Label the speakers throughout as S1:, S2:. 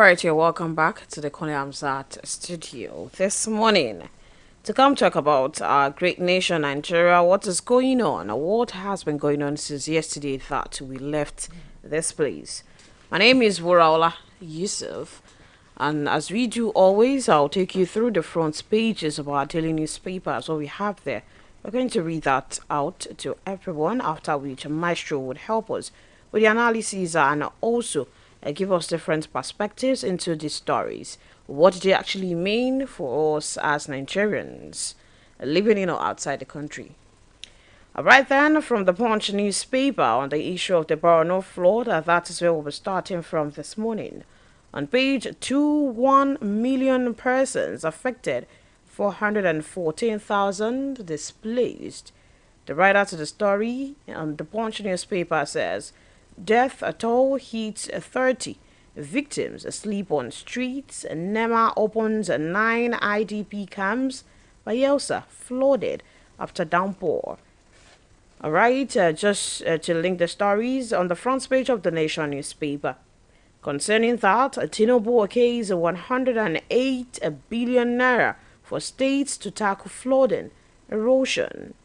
S1: Alright, you're welcome back to the Kone Amzat studio this morning to come talk about our great nation, Nigeria, what is going on, what has been going on since yesterday that we left this place. My name is Wuraola Yusuff, and as we do always, I'll take you through the front pages of our daily newspapers, what we have there. We're going to read that out to everyone, after which Maestro would help us with the analysis and also give us different perspectives into these stories. What do they actually mean for us as Nigerians living in or outside the country? Alright then, from the Punch newspaper on the issue of the Borno flood, that is where we'll be starting from this morning. On page 2, 1 million persons affected, 414,000 displaced. The writer to the story on the Punch newspaper says, death toll hits 30. Victims sleep on streets. NEMA opens 9 IDP camps. Bayelsa flooded after downpour. Alright, just to link the stories on the front page of the Nation newspaper. Concerning that, Tinubu okays 108 billion naira for states to tackle flooding, erosion.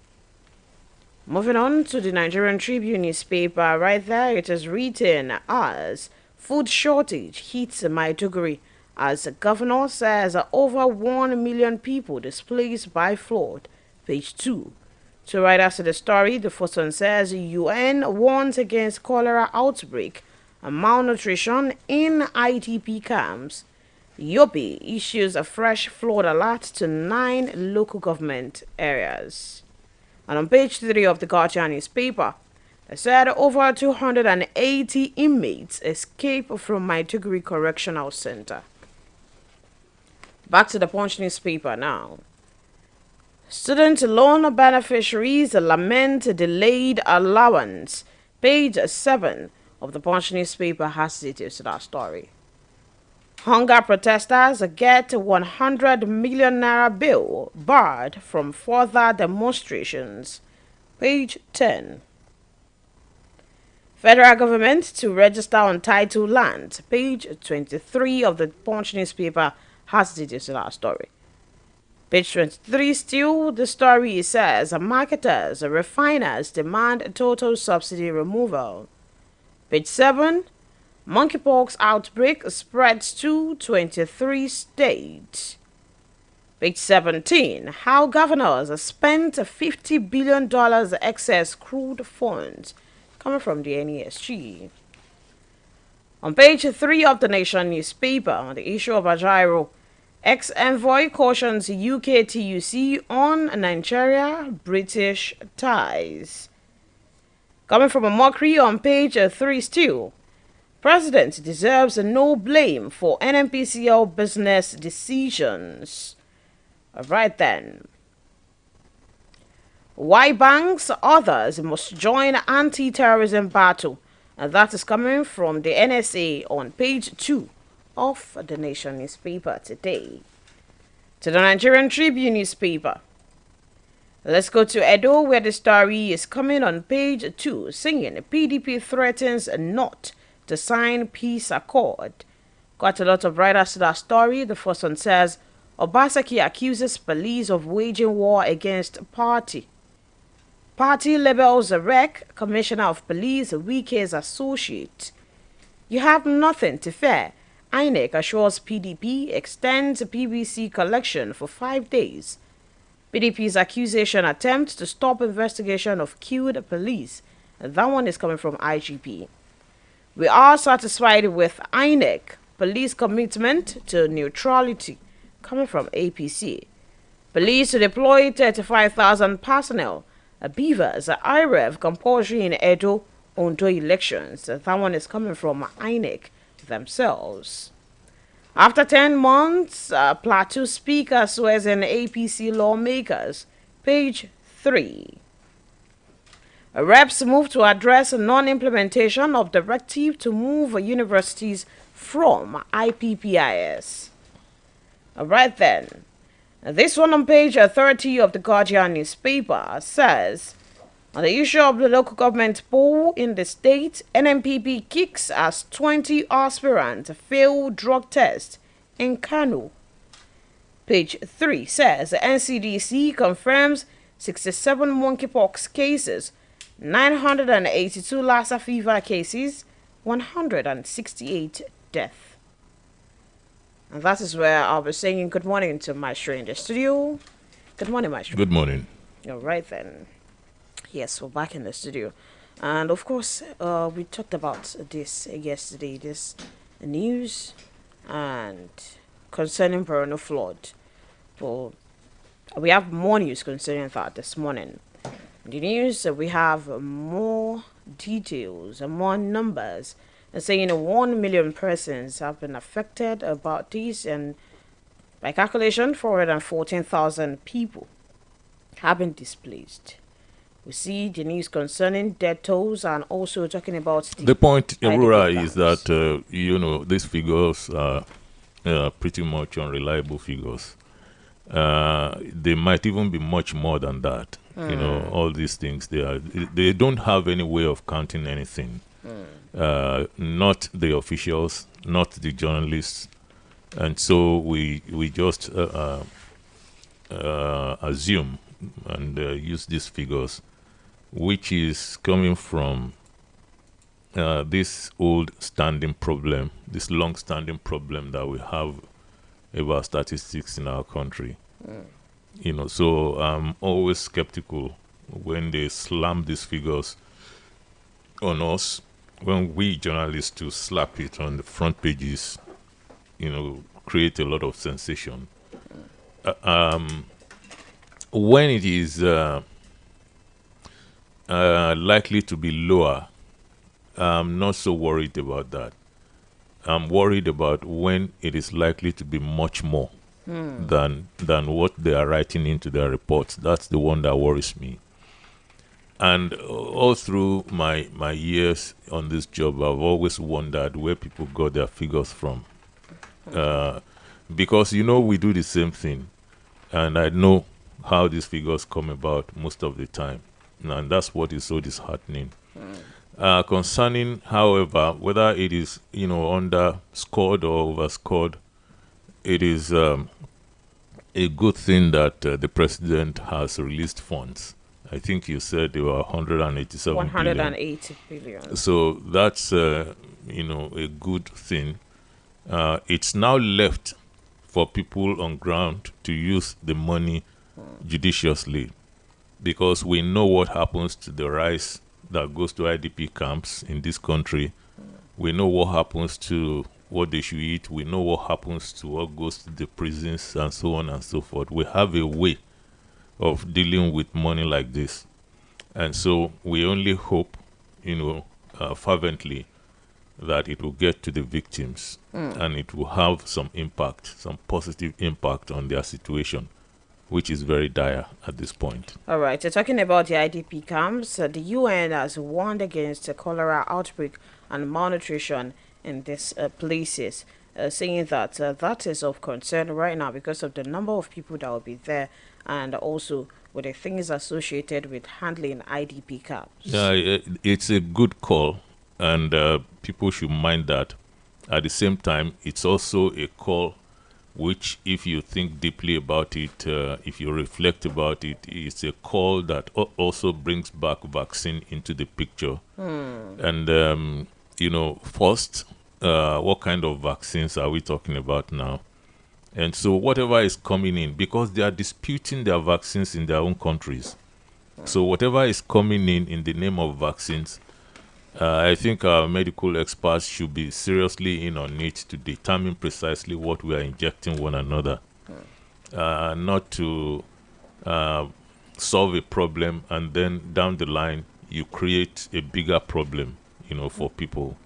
S1: Moving on to the Nigerian Tribune newspaper, right there it is written as food shortage hits Maiduguri as the governor says over 1 million people displaced by flood. Page 2. To write us the story, the first one says UN warns against cholera outbreak and malnutrition in IDP camps. Yobe issues a fresh flood alert to 9 local government areas. And on page 3 of the Guardian newspaper, they said over 280 inmates escape from Maiduguri Correctional Center. Back to the Punch newspaper now. Student loan beneficiaries lament delayed allowance. Page 7 of the Punch newspaper has details to that story. Hunger protesters get 100 million naira bill barred from further demonstrations. Page 10. Federal government to register on title land. Page 23 of the Punch newspaper has details to that story. Page 23 still, the story says marketers, refiners demand total subsidy removal. Page 7. Monkeypox outbreak spreads to 23 states. Page 17. How governors spent $50 billion excess crude funds, coming from the NESG. On page 3 of the Nation newspaper, on the issue of Ajaero, ex-envoy cautions UK TUC on Nigeria-British ties. Coming from a mockery on page 3 still. President deserves no blame for NNPCL business decisions. Alright then. Why banks, others must join anti-terrorism battle. And that is coming from the NSA on page 2 of the Nation newspaper today. To the Nigerian Tribune newspaper. Let's go to Edo, where the story is coming on page 2, saying PDP threatens not to sign peace accord. Quite a lot of writers to that story. The first one says Obaseki accuses police of waging war against party. Party labels REC, Commissioner of Police, Wike's associate. You have nothing to fear. INEC assures PDP extends PVC collection for 5 days. PDP's accusation attempts to stop investigation of killed police. And that one is coming from IGP. We are satisfied with INEC police commitment to neutrality, coming from APC. Police to deploy 35,000 personnel. Beavers, IREV compulsory in Edo, Ondo elections. That one is coming from INEC themselves. After 10 months, Plateau Speaker swears in APC lawmakers. Page 3. Reps move to address non-implementation of directive to move universities from IPPIS. Alright then. This one on page 30 of the Guardian newspaper says On the issue of the local government poll in the state, NMPP kicks as 20 aspirants fail drug test in Kano. Page 3 says the NCDC confirms 67 monkeypox cases, 982 Lassa fever cases, 168 deaths. And that is where I'll be saying good morning to Maestro in the studio. Good morning, Maestro.
S2: Good morning.
S1: All right, then. Yes, we're back in the studio. And of course, we talked about this yesterday, this news and concerning Borno flood. Well, we have more news concerning that this morning. In the news, we have more details and more numbers. And saying 1 million persons have been affected about this, and by calculation, 414,000 people have been displaced. We see the news concerning death tolls and also talking about
S2: the point, Aurora, is that these figures are pretty much unreliable figures. They might even be much more than that. All these things, they don't have any way of counting anything. Not the officials, not the journalists, and so we just assume and use these figures, which is coming from this old standing problem, this long standing problem that we have about statistics in our country. So I'm always skeptical when they slam these figures on us, when we journalists to slap it on the front pages, create a lot of sensation. When it is likely to be lower, I'm not so worried about that. I'm worried about when it is likely to be much more than what they are writing into their reports. That's the one that worries me. And all through my years on this job, I've always wondered where people got their figures from. Because, we do the same thing. And I know how these figures come about most of the time. And that's what is so disheartening. Concerning, however, whether it is, underscored or overscored, it is a good thing that the president has released funds. I think you said there were 180
S1: billion.
S2: So that's, a good thing. It's now left for people on ground to use the money judiciously, because we know what happens to the rice that goes to IDP camps in this country. We know what happens to what they should eat. We know what happens to what goes to the prisons and so on and so forth. We have a way of dealing with money like this. And so we only hope, fervently, that it will get to the victims and it will have some impact, some positive impact on their situation, which is very dire at this point.
S1: All right, so talking about the IDP camps, the UN has warned against a cholera outbreak and malnutrition in these places, saying that that is of concern right now because of the number of people that will be there and also with the things associated with handling IDP camps.
S2: Yeah, it's a good call, and people should mind that. At the same time, it's also a call which, if you think deeply about it, if you reflect about it, it's a call that also brings back vaccine into the picture. And, first, what kind of vaccines are we talking about now? And so whatever is coming in, because they are disputing their vaccines in their own countries. So whatever is coming in the name of vaccines, I think our medical experts should be seriously in on it to determine precisely what we are injecting one another. Not to solve a problem and then down the line you create a bigger problem, for people.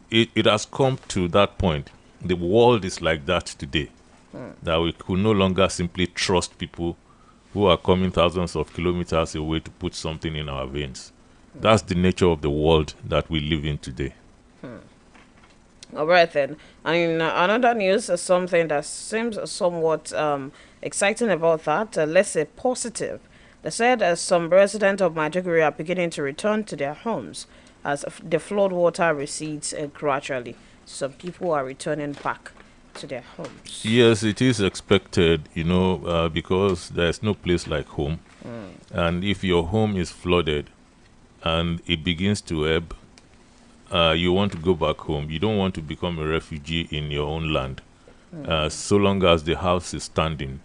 S2: It has come to that point. The world is like that today. That we could no longer simply trust people who are coming thousands of kilometers away to put something in our veins. That's the nature of the world that we live in today.
S1: All right, then. And another news is something that seems somewhat exciting about that, let's say positive. They said some residents of Maiduguri are beginning to return to their homes as the flood water recedes gradually. Some people are returning back to their homes.
S2: Yes, it is expected, because there's no place like home. And if your home is flooded and it begins to ebb, you want to go back home. You don't want to become a refugee in your own land. So long as the house is standing,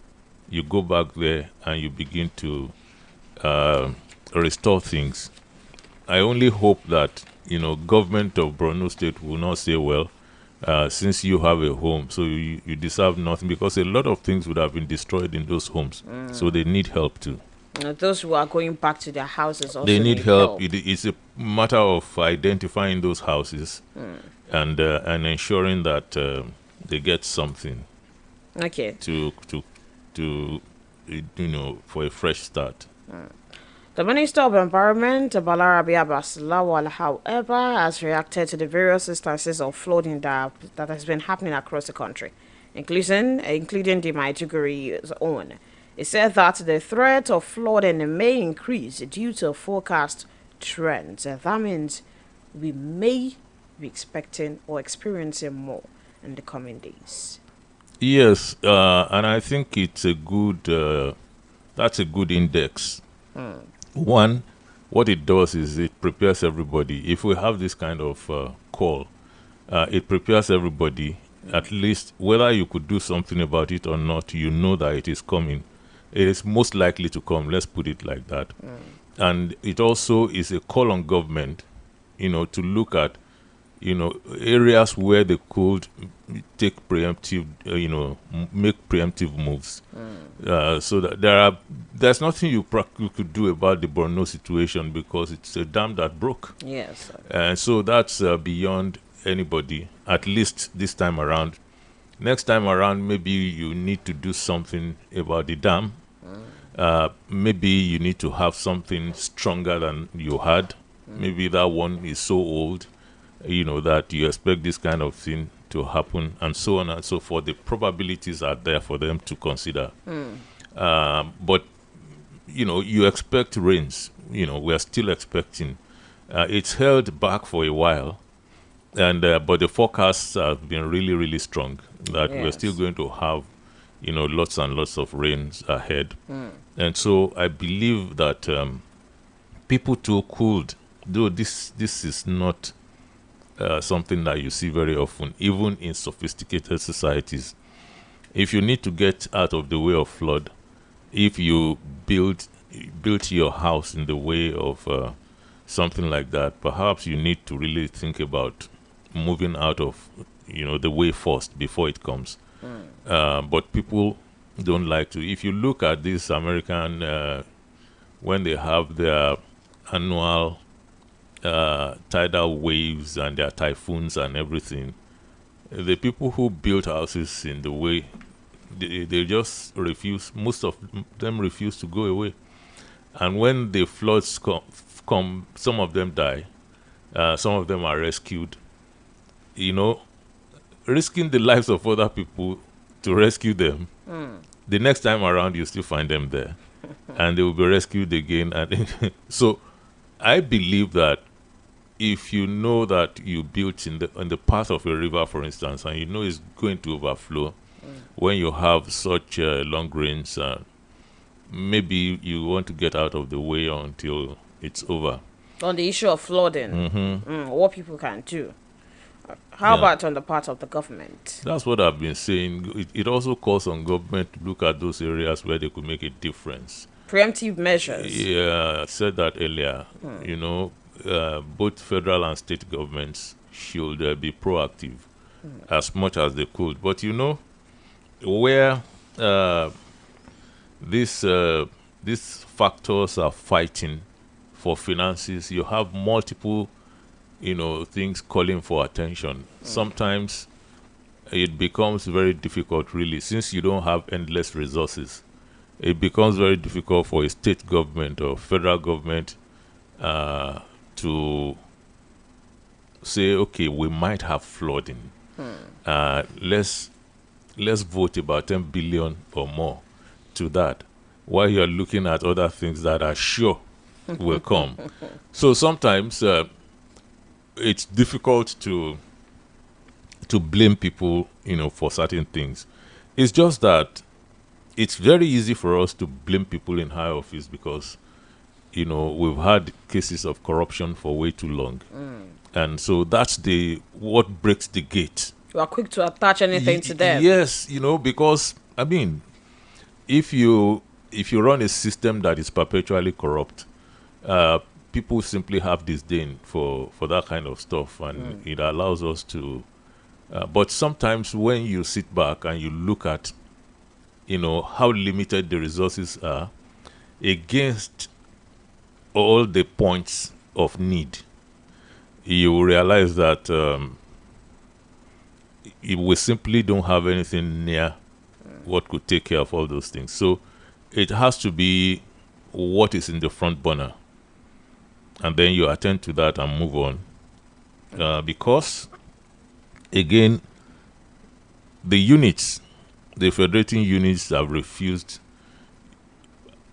S2: you go back there and you begin to restore things. I only hope that, government of Borno State will not say, well, since you have a home, so you deserve nothing, because a lot of things would have been destroyed in those homes. So they need help too.
S1: Those who are going back to their houses also
S2: They need help. It's a matter of identifying those houses and ensuring that they get something.
S1: Okay.
S2: To for a fresh start.
S1: The Minister of Environment, Balarabe Abbas Lawal, however, has reacted to the various instances of flooding that has been happening across the country, including the Maiduguri's own. He said that the threat of flooding may increase due to forecast trends. That means we may be expecting or experiencing more in the coming days.
S2: Yes, and I think it's a good. That's a good index. One, what it does is it prepares everybody. If we have this kind of call, it prepares everybody. At least whether you could do something about it or not, you know that it is coming. It is most likely to come. Let's put it like that. And it also is a call on government, to look at, areas where they could take preemptive, make preemptive moves. So that there's nothing you could do about the Borno situation, because it's a dam that broke.
S1: Yes.
S2: And so that's beyond anybody, at least this time around. Next time around, maybe you need to do something about the dam. Maybe you need to have something stronger than you had. Maybe that one is so old, that you expect this kind of thing to happen, and so on and so forth. The probabilities are there for them to consider. But, you expect rains. We are still expecting. It's held back for a while, and but the forecasts have been really, really strong, that we're still going to have, lots and lots of rains ahead. And so I believe that people too could, though this is not something that you see very often, even in sophisticated societies. If you need to get out of the way of flood, if you built your house in the way of something like that, perhaps you need to really think about moving out of the way first before it comes. But people don't like to. If you look at this American, when they have their annual tidal waves and their typhoons and everything, the people who built houses in the way, they just refuse. Most of them refuse to go away. And when the floods come, some of them die. Some of them are rescued. Risking the lives of other people to rescue them. The next time around, you still find them there. And they will be rescued again. And so I believe that if you know that you built in the path of a river, for instance, and you know it's going to overflow, when you have such long rains, maybe you want to get out of the way until it's over.
S1: On the issue of flooding, what people can do. How about on the part of the government?
S2: That's what I've been saying. It also calls on government to look at those areas where they could make a difference.
S1: Preemptive measures.
S2: Yeah, I said that earlier. Both federal and state governments should be proactive as much as they could. But where these factors are fighting for finances, you have multiple things calling for attention. Sometimes it becomes very difficult, really, since you don't have endless resources. It becomes very difficult for a state government or federal government to say, okay, we might have flooding. Let's vote about 10 billion or more to that. while you're looking at other things that are sure will come. So sometimes it's difficult to blame people, for certain things. It's just that it's very easy for us to blame people in high office because, we've had cases of corruption for way too long. And so that's what breaks the gate.
S1: You are quick to attach anything to them.
S2: Yes, because, if you run a system that is perpetually corrupt, people simply have disdain for that kind of stuff, and it allows us to... but sometimes when you sit back and you look at, how limited the resources are against all the points of need, you will realize that we simply don't have anything near what could take care of all those things. So it has to be what is in the front burner, and then you attend to that and move on, because again, the federating units have refused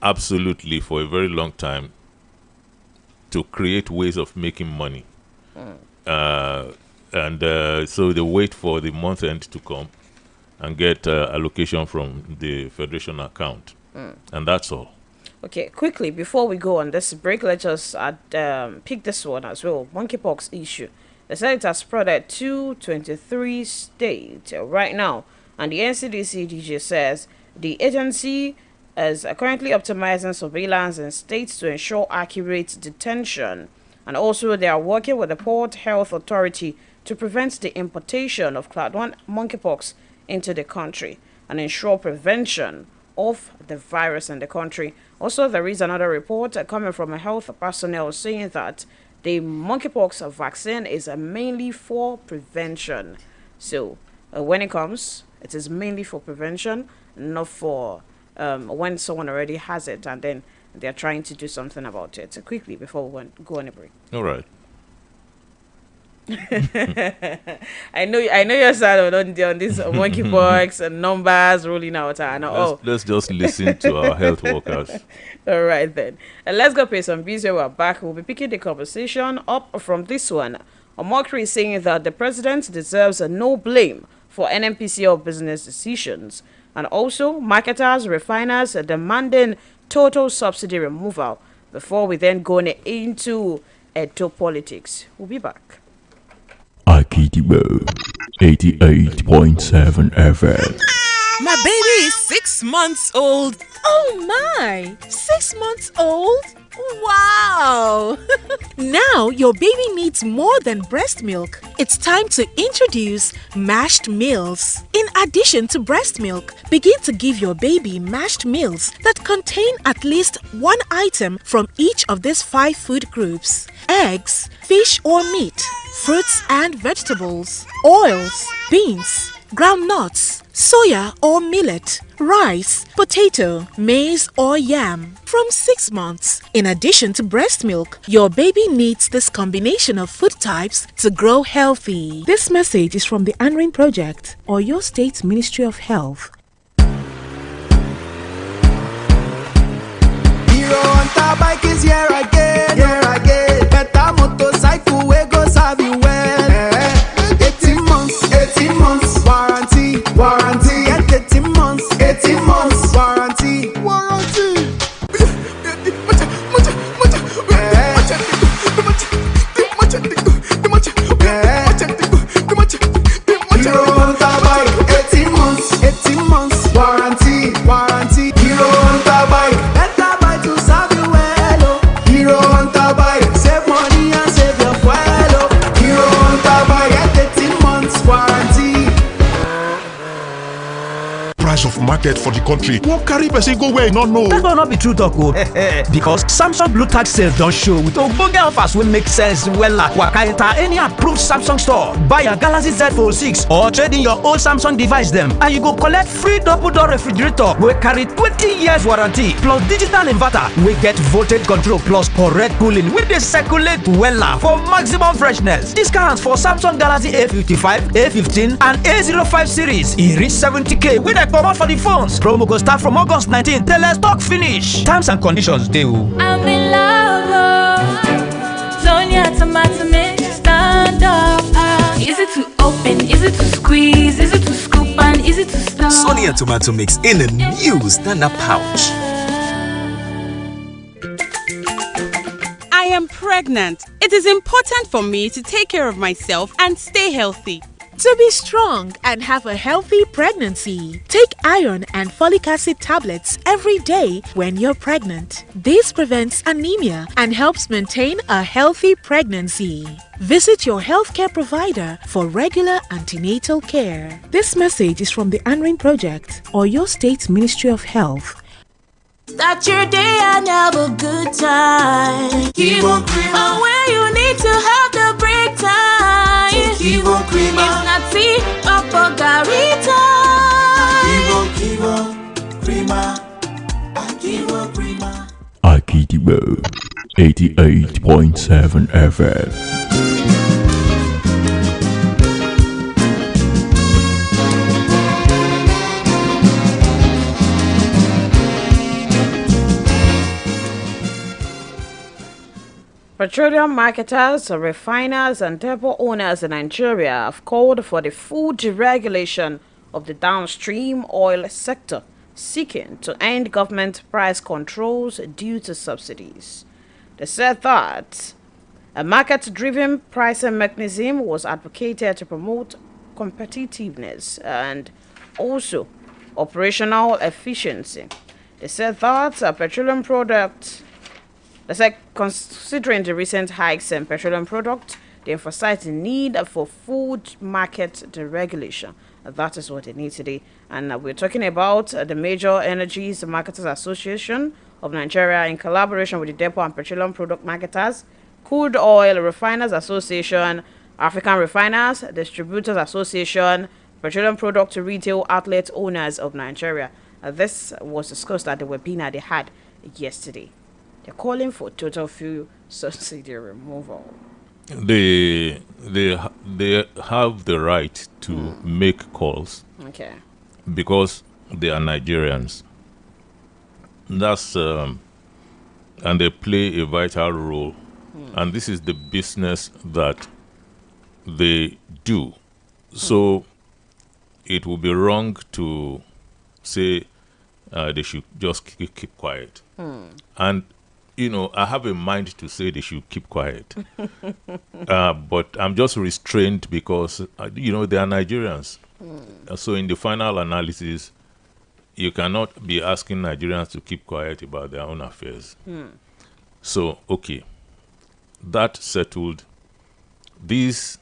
S2: absolutely for a very long time to create ways of making money. So they wait for the month end to come and get allocation from the federation account. And that's all.
S1: Okay, quickly, before we go on this break, let's just pick this one as well. Monkeypox issue. The Senate has spread to 23 states right now, and the NCDC DJ says the agency is currently optimizing surveillance in states to ensure accurate detention, and also they are working with the Port Health Authority to prevent the importation of Clade 1 monkeypox into the country and ensure prevention of the virus in the country. Also, there is another report coming from a health personnel saying that the monkeypox vaccine is mainly for prevention. So when it comes, it is mainly for prevention, not for when someone already has it and then they're trying to do something about it. So quickly, before we go on a break.
S2: All right.
S1: I know you're sad on this monkeypox and numbers rolling out.
S2: Let's just listen to our health workers.
S1: All right then. Let's go pay some bills. We're back. We'll be picking the conversation up from this one. Omokri is saying that the president deserves no blame for NNPCL business decisions, and also marketers, refiners are demanding total subsidy removal before we then go into Edo politics. We'll be back.
S3: Akidibo 88.7 FM.
S4: My baby is 6 months old. Oh my! 6 months old? Wow! Now your baby needs more than breast milk. It's time to introduce mashed meals. In addition to breast milk, begin to give your baby mashed meals that contain at least one item from each of these 5 food groups: eggs, fish or meat, fruits and vegetables, oils, beans, groundnuts, soya or millet, rice, potato, maize or yam from 6 months. In addition to breast milk, your baby needs this combination of food types to grow healthy. This message is from the ANRIN Project or your State Ministry of Health.
S5: Hero Hunter bike is here again, better motorcycle we go serve you well. 18 months, warranty, and 18 months, warranty. Hero Hunter bike, 18 months, warranty. Hero Hunter bike, better buy to serve you well. Hero Hunter bike, save money and save your fuel. Hero Hunter bike, 18 months warranty.
S6: Price of market for the country won't carry person go where you not know.
S7: That will not be true talk because Samsung Blue Tag sale don't show with ogbonge offers will make sense wella. Waka enter any approved Samsung store, buy a Galaxy Z Fold 6 or trade in your old Samsung device them, and you go collect free double door refrigerator wey carry 20 years warranty plus digital inverter wey get voltage control plus correct cooling wey dey circulate wella for maximum freshness. Discounts for Samsung Galaxy A55, A15 and A05 series e reach 70k wey dey come comot for the phones. Promo go start from August 19th till stock finish. Terms and conditions dey o.
S3: I'm in love, Sonia tomato mix, stand up. Easy to open, easy to squeeze, easy to scoop and easy to stir.
S8: Sonia tomato mix in a new stand-up pouch.
S9: I am pregnant. It is important for me to take care of myself and stay healthy.
S4: To be strong and have a healthy pregnancy, take iron and folic acid tablets every day when you're pregnant. This prevents anemia and helps maintain a healthy pregnancy. Visit your healthcare provider for regular antenatal care. This message is from the ANRIN Project or your state's Ministry of Health.
S3: Start your day and have a good time.
S5: Kivo Krima.
S3: Where you need to have the break time.
S5: Kivo Krima.
S3: It's not tea or Bogarita.
S5: Kivo Krima. Kivo Krima.
S10: Akidibo 88.7 FM.
S1: Petroleum marketers, refiners, and depot owners in Nigeria have called for the full deregulation of the downstream oil sector, seeking to end government price controls due to subsidies. They said that a market-driven pricing mechanism was advocated to promote competitiveness and also operational efficiency. They said that petroleum products. They said, considering the recent hikes in petroleum products, they emphasized the need for food market deregulation. That is what they need today. And we're talking about the Major Energies Marketers Association of Nigeria in collaboration with the Depot and Petroleum Product Marketers, Crude Oil Refiners Association, African Refiners, Distributors Association, Petroleum Product Retail Outlet Owners of Nigeria. This was discussed at the webinar they had yesterday. They're calling for total fuel subsidy removal.
S2: They have the right to make calls.
S1: Okay.
S2: Because they are Nigerians. That's and they play a vital role. And this is the business that they do. So it would be wrong to say they should just keep quiet. And you know, I have a mind to say they should keep quiet. But I'm just restrained because, you know, they are Nigerians. So in the final analysis, you cannot be asking Nigerians to keep quiet about their own affairs. So, okay, that settled. These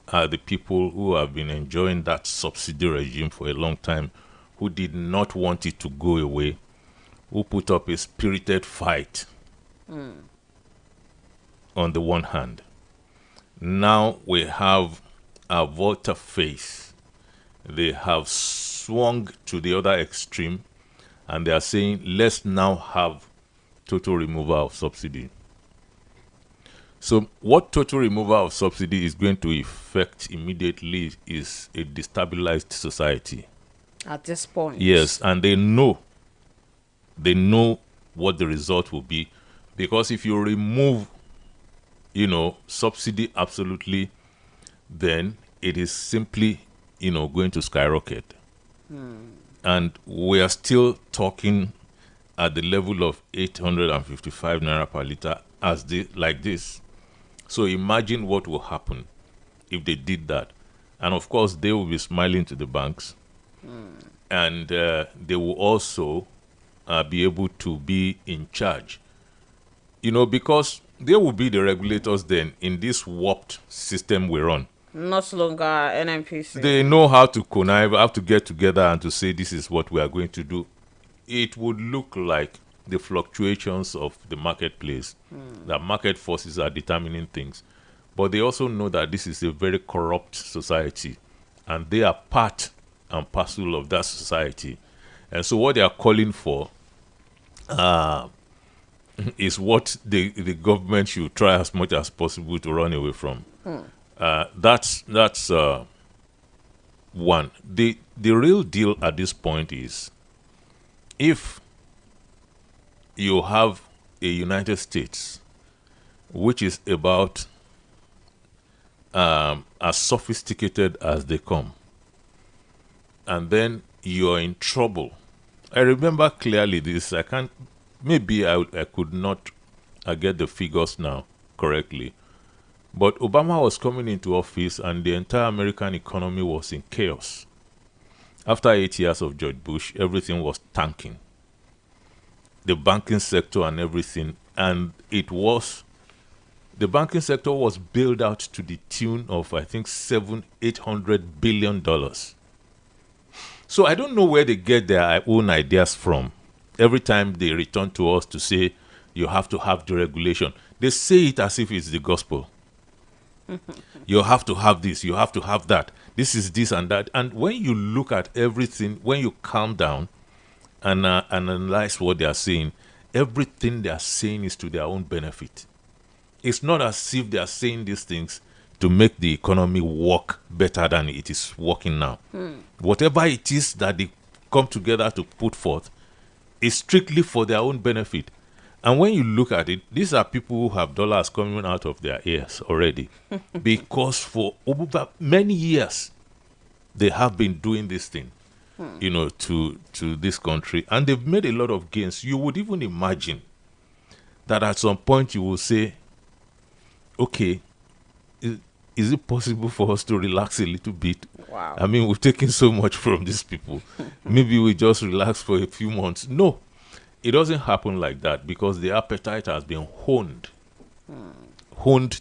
S2: are the people who have been enjoying that subsidy regime for a long time, who did not want it to go away, who put up a spirited fight on the one hand. Now we have a volte-face. They have swung to the other extreme and they are saying, let's now have total removal of subsidy. So what total removal of subsidy is going to effect immediately is a destabilized society.
S1: At this point.
S2: Yes, and they know what the result will be, because if you remove, you know, subsidy absolutely, then it is simply, you know, going to skyrocket. And we are still talking at the level of 855 naira per liter like this. So imagine what will happen if they did that. And of course, they will be smiling to the banks. And they will also be able to be in charge. You know, because they will be the regulators then in this warped system we're on.
S1: Not longer NNPC.
S2: They know how to connive, how to get together and to say this is what we are going to do. It would look like the fluctuations of the marketplace, that market forces are determining things. But they also know that this is a very corrupt society and they are part and parcel of that society. And so what they are calling for is what the government should try as much as possible to run away from. That's one. The real deal at this point is, if you have a United States which is about as sophisticated as they come, and then you're in trouble. I remember clearly this. I can't. Maybe I could not get the figures now correctly, but Obama was coming into office, and the entire American economy was in chaos. After 8 years of George Bush, everything was tanking. The banking sector and everything, and the banking sector was bailed out to the tune of, I think, $700-800 billion. So I don't know where they get their own ideas from. Every time they return to us to say, you have to have deregulation, they say it as if it's the gospel. You have to have this, you have to have that. This is this and that. And when you look at everything, when you calm down and analyze what they are saying, everything they are saying is to their own benefit. It's not as if they are saying these things to make the economy work better than it is working now. Whatever it is that they come together to put forth is strictly for their own benefit. And when you look at it, these are people who have dollars coming out of their ears already. Because for over many years, they have been doing this thing, to this country. And they've made a lot of gains. You would even imagine that at some point you will say, okay, is it possible for us to relax a little bit?
S1: Wow.
S2: I mean, we've taken so much from these people. Maybe we just relax for a few months. No, it doesn't happen like that, because the appetite has been honed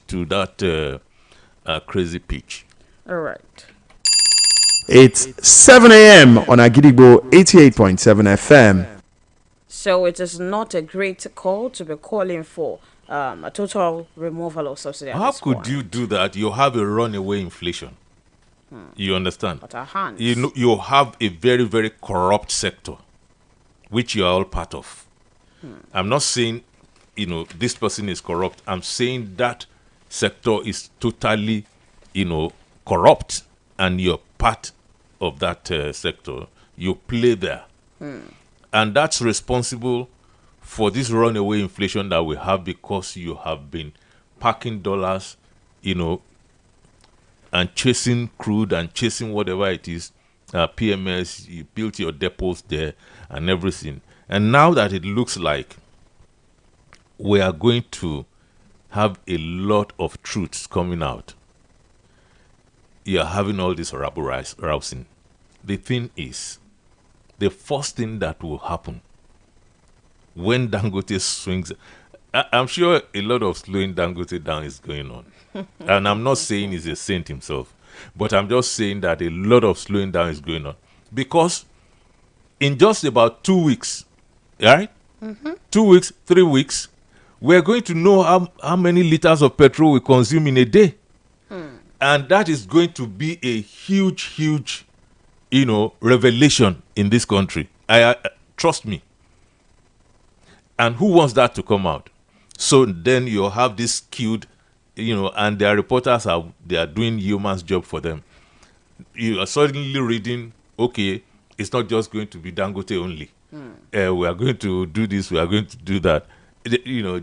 S2: to that crazy pitch.
S1: All right.
S11: It's 7 a.m. on Agidigbo 88.7 FM.
S1: So it is not a great call to be calling for a total removal of subsidy.
S2: How could you do that? You have a runaway inflation. You understand?
S1: At our hands.
S2: You have a very, very corrupt sector, which you are all part of. I'm not saying, this person is corrupt. I'm saying that sector is totally, corrupt, and you're part of that sector. You play there. And that's responsible for this runaway inflation that we have, because you have been packing dollars, and chasing crude and chasing whatever it is, PMS, you built your depots there and everything. And now that it looks like we are going to have a lot of truths coming out, you are having all this rabble-rousing. The thing is, the first thing that will happen when Dangote swings, I'm sure a lot of slowing Dangote down is going on. And I'm not saying he's a saint himself, but I'm just saying that a lot of slowing down is going on. Because in just about 2 weeks, right? 2 weeks, 3 weeks, we're going to know how many liters of petrol we consume in a day. And that is going to be a huge, revelation in this country. Trust me. And who wants that to come out? So then you have this skewed, and their reporters they are doing yeoman's job for them. You are suddenly reading, okay, it's not just going to be Dangote only. We are going to do this, we are going to do that.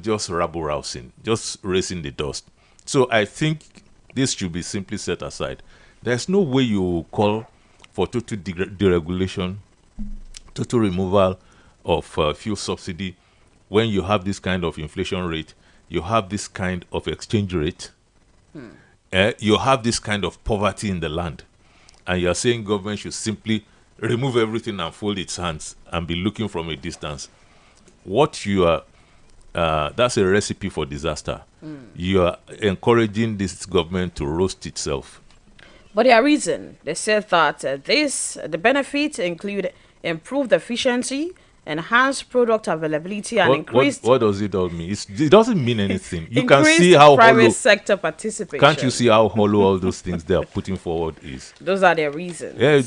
S2: Just rabble-rousing, just raising the dust. So I think this should be simply set aside. There's no way you call for total deregulation, total removal of fuel subsidy, when you have this kind of inflation rate, you have this kind of exchange rate, you have this kind of poverty in the land, and you're saying government should simply remove everything and fold its hands and be looking from a distance. What you are, that's a recipe for disaster. You are encouraging this government to roast itself.
S1: But their reason, they said that the benefits include improved efficiency, enhanced product availability, and increased.
S2: What does it all mean? It doesn't mean anything. You can
S1: increased
S2: see how
S1: private
S2: hollow.
S1: sector participation.
S2: Can't you see how hollow all those things they are putting forward is?
S1: Those are their reasons.
S2: Yeah,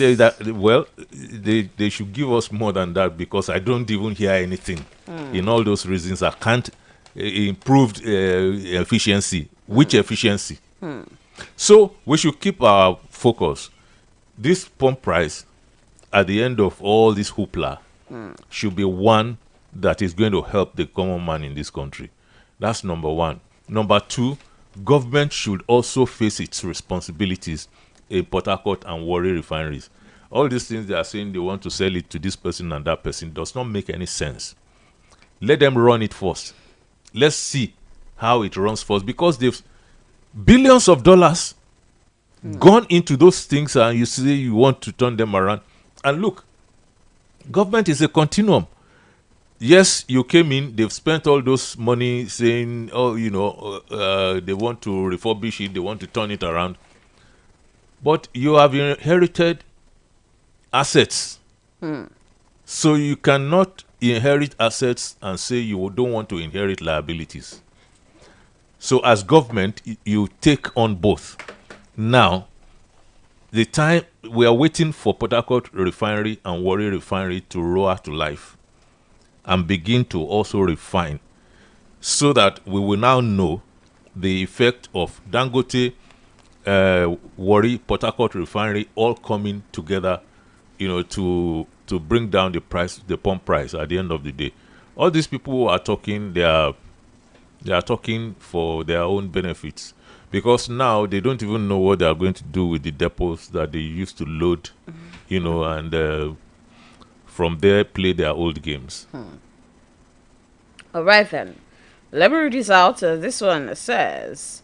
S2: they should give us more than that, because I don't even hear anything in all those reasons. I can't improved efficiency. Which efficiency? So we should keep our focus. this pump price, at the end of all this hoopla, should be one that is going to help the common man in this country. That's number one. Number two, government should also face its responsibilities in Port Harcourt and Warri refineries. All these things they are saying they want to sell it to this person and that person does not make any sense. Let them run it first. Let's see how it runs first, because they've billions of dollars gone into those things, and you say you want to turn them around. And look, government is a continuum. Yes, you came in, they've spent all those money saying, they want to refurbish it, they want to turn it around. But you have inherited assets. So you cannot inherit assets and say you don't want to inherit liabilities. So as government, you take on both. Now, the time we are waiting for Port Harcourt refinery and Warri refinery to roar to life and begin to also refine, so that we will now know the effect of Dangote, Warri, Port Harcourt refinery all coming together, to bring down the price, the pump price at the end of the day. All these people who are talking, they are talking for their own benefits, because now they don't even know what they are going to do with the depots that they used to load, and from there play their old games.
S1: All right then. Let me read this out. This one says,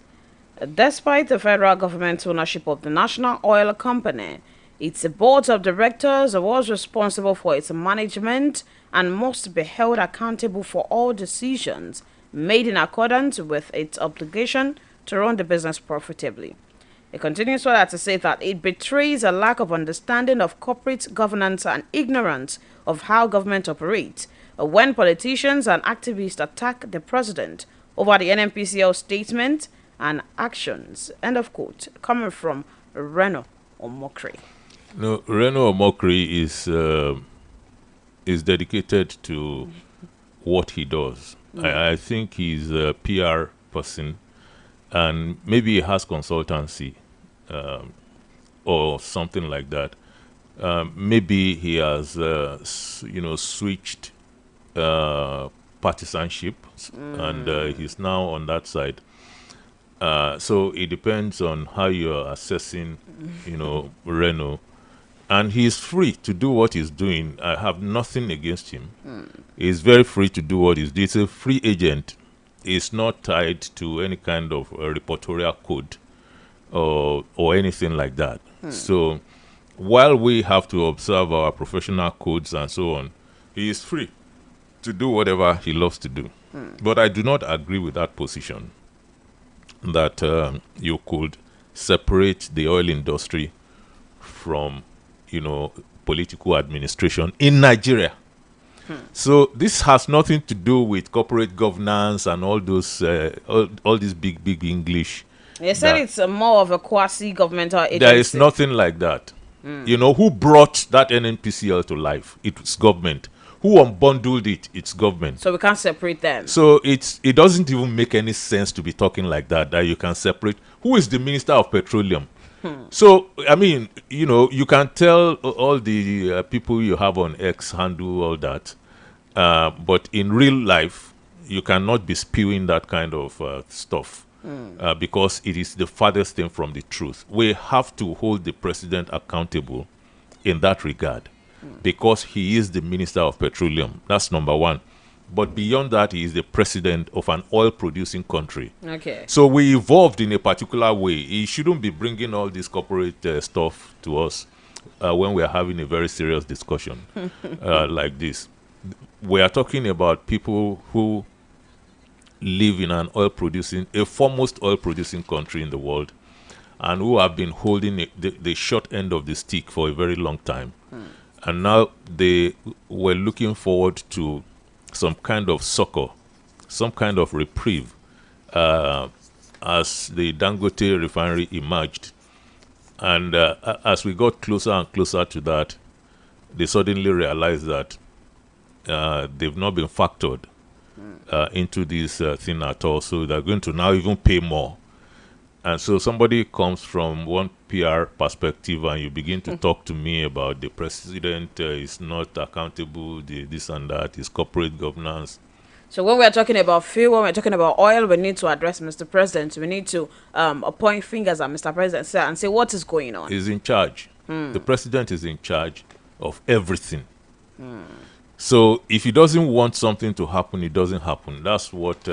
S1: despite the federal government's ownership of the National Oil Company, its board of directors was responsible for its management and must be held accountable for all decisions made in accordance with its obligation to run the business profitably. It continues further to say that it betrays a lack of understanding of corporate governance and ignorance of how government operates when politicians and activists attack the president over the NNPCL statement and actions. End of quote. Coming from Reno Omokri.
S2: No, Reno Omokri is dedicated to what he does. I think he's a PR person, and maybe he has consultancy or something like that. Maybe he has, switched partisanship, and he's now on that side. So it depends on how you are assessing, Reno. And he's free to do what he's doing. I have nothing against him. He's very free to do what he's doing. He's a free agent. He's not tied to any kind of reportorial code or anything like that. So while we have to observe our professional codes and so on, he is free to do whatever he loves to do. But I do not agree with that position that you could separate the oil industry from political administration in Nigeria. So this has nothing to do with corporate governance and all those all these big English.
S1: They said it's more of a quasi-governmental agency.
S2: There is nothing like that. Who brought that NNPCL to life? It's government. Who unbundled it? It's government.
S1: So we can't separate them.
S2: So it doesn't even make any sense to be talking like that you can separate. Who is the Minister of Petroleum? So, I mean, you can tell all the people you have on X handle all that. But in real life, you cannot be spewing that kind of stuff because it is the farthest thing from the truth. We have to hold the president accountable in that regard because he is the Minister of Petroleum. That's number one. But beyond that, he is the president of an oil-producing country.
S1: Okay.
S2: So we evolved in a particular way. He shouldn't be bringing all this corporate stuff to us when we are having a very serious discussion like this. We are talking about people who live in a foremost oil-producing country in the world, and who have been holding the short end of the stick for a very long time. And now they were looking forward to some kind of succor, some kind of reprieve as the Dangote refinery emerged. And as we got closer and closer to that, they suddenly realized that they've not been factored into this thing at all. So they're going to now even pay more. And so somebody comes from one PR perspective and you begin to talk to me about the president is not accountable, this and that, his corporate governance.
S1: So when we're talking about fuel, when we're talking about oil, we need to address Mr. President. We need to point fingers at Mr. President and say what is going on.
S2: He's in charge. The president is in charge of everything. So if he doesn't want something to happen, it doesn't happen. That's what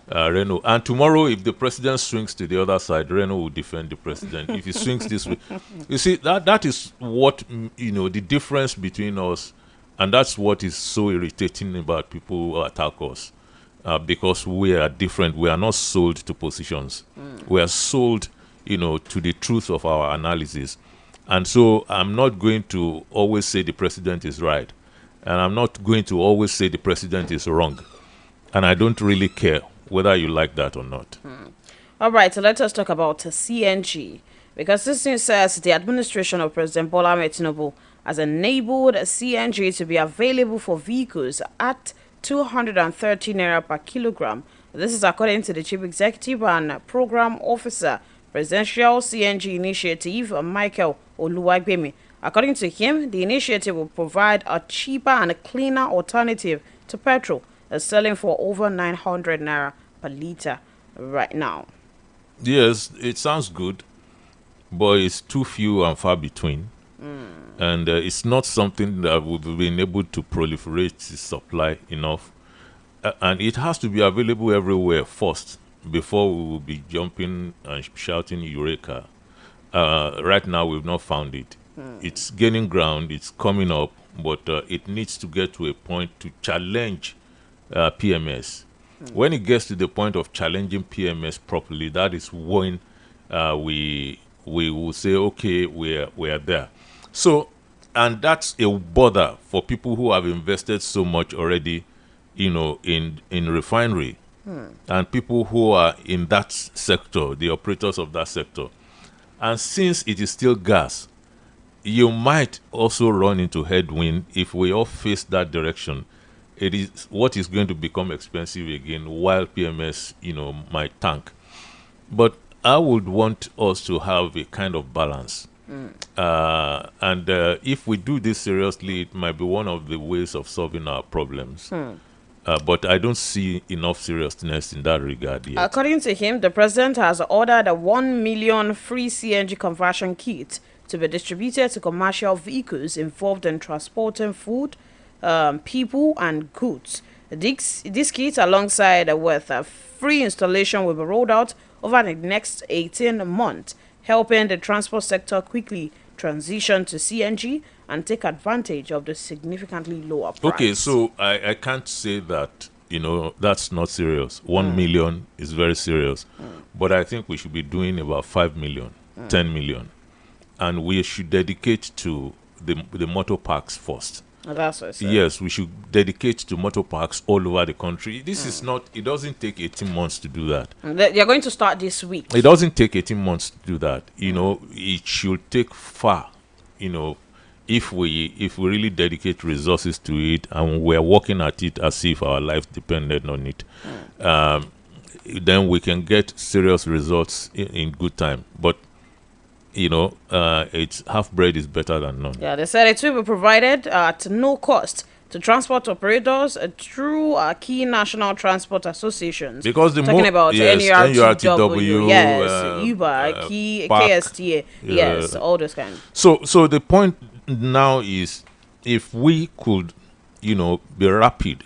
S2: Reno. And tomorrow, if the president swings to the other side, Reno will defend the president. If he swings this way, you see that is what the difference between us, and that's what is so irritating about people who attack us, because we are different. We are not sold to positions. We are sold, to the truth of our analysis. And so I'm not going to always say the president is right, and I'm not going to always say the president is wrong. And I don't really care whether you like that or not.
S1: All right, so let us talk about CNG, because this news says the administration of President Bola Ahmed Tinubu has enabled CNG to be available for vehicles at 230 naira per kilogram. This is according to the Chief Executive and Program Officer, Presidential CNG Initiative, Michael Oluwagbemi. According to him, the initiative will provide a cheaper and a cleaner alternative to petrol, selling for over 900 naira per litre right now.
S2: Yes, it sounds good, but it's too few and far between. And it's not something that we've been able to proliferate the supply enough. And it has to be available everywhere first before we will be jumping and shouting Eureka. Right now, we've not found it. It's gaining ground, it's coming up, but it needs to get to a point to challenge PMS. When it gets to the point of challenging PMS properly, that is when we will say, okay, we're there. So, and that's a bother for people who have invested so much already, in refinery, and people who are in that sector, the operators of that sector. And since it is still gas, you might also run into headwind if we all face that direction. It is what is going to become expensive again, while PMS, might tank. But I would want us to have a kind of balance. And if we do this seriously, it might be one of the ways of solving our problems. But I don't see enough seriousness in that regard yet.
S1: According to him, the president has ordered a 1 million free CNG conversion kit to be distributed to commercial vehicles involved in transporting food, people, and goods. This kit, alongside with a free installation, will be rolled out over the next 18 months, helping the transport sector quickly transition to CNG and take advantage of the significantly lower price.
S2: Okay, so I can't say that, that's not serious. 1 million is very serious. But I think we should be doing about 5 million, 10 million. And we should dedicate to the motor parks first.
S1: That's what I said.
S2: Yes, we should dedicate to motor parks all over the country. This is not, it doesn't take 18 months to do that.
S1: You're going to start this week.
S2: It doesn't take 18 months to do that. It should take far, if we really dedicate resources to it and we're working at it as if our life depended on it. Then we can get serious results in good time. But it's half bread is better than none.
S1: Yeah, they said it will be provided at no cost to transport operators through key national transport associations.
S2: Because
S1: talking about NURTW,
S2: yes,
S1: Uber, KSTA, yes, all those kind.
S2: So the point now is, if we could, be rapid,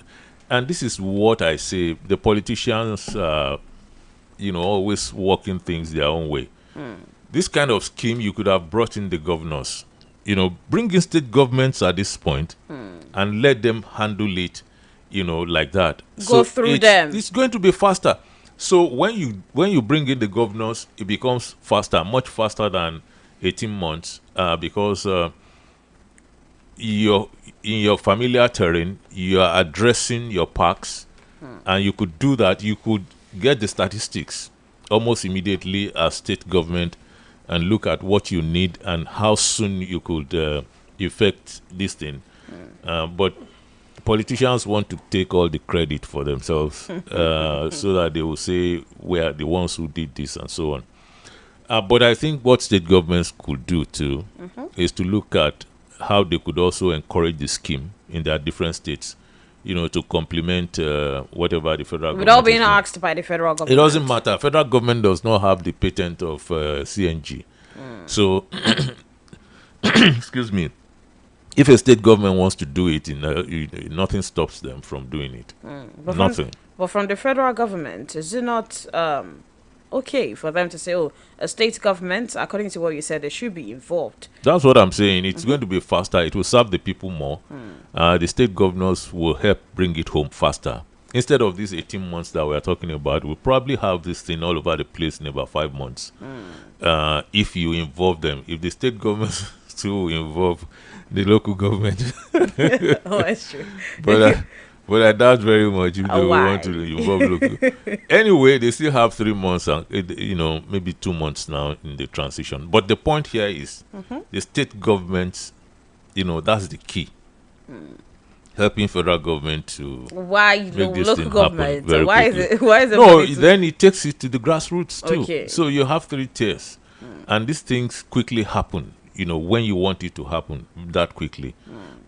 S2: and this is what I say, the politicians, always working things their own way. This kind of scheme, you could have brought in the governors, bring in state governments at this point and let them handle it, like that.
S1: Go through them.
S2: It's going to be faster. So when you bring in the governors, it becomes faster, much faster than 18 months, because in your familiar terrain, you are addressing your parks, and you could do that. You could get the statistics almost immediately as state government and look at what you need and how soon you could effect this thing. But politicians want to take all the credit for themselves, so that they will say we are the ones who did this and so on. But I think what state governments could do too is to look at how they could also encourage the scheme in their different states, to complement whatever the federal government.
S1: Without being asked by the federal government.
S2: It doesn't matter. Federal government does not have the patent of CNG. So, excuse me, if a state government wants to do it, nothing stops them from doing it. Nothing.
S1: But from the federal government, is it not okay for them to say, a state government, according to what you said, they should be involved?
S2: That's what I'm saying. It's going to be faster. It will serve the people more. The state governors will help bring it home faster. Instead of these 18 months that we're talking about, we'll probably have this thing all over the place in about 5 months. If you involve them. If the state governments still involve the local government.
S1: Oh, that's true.
S2: But I doubt very much if they want to involve local. Anyway, they still have 3 months, and maybe 2 months now in the transition. But the point here is the state governments, that's the key. Helping federal government to make this
S1: local
S2: thing
S1: government?
S2: happen very
S1: Why
S2: quickly.
S1: is it?
S2: No, then it takes it to the grassroots too.
S1: Okay.
S2: So you have 3 tiers, and these things quickly happen. When you want it to happen that quickly.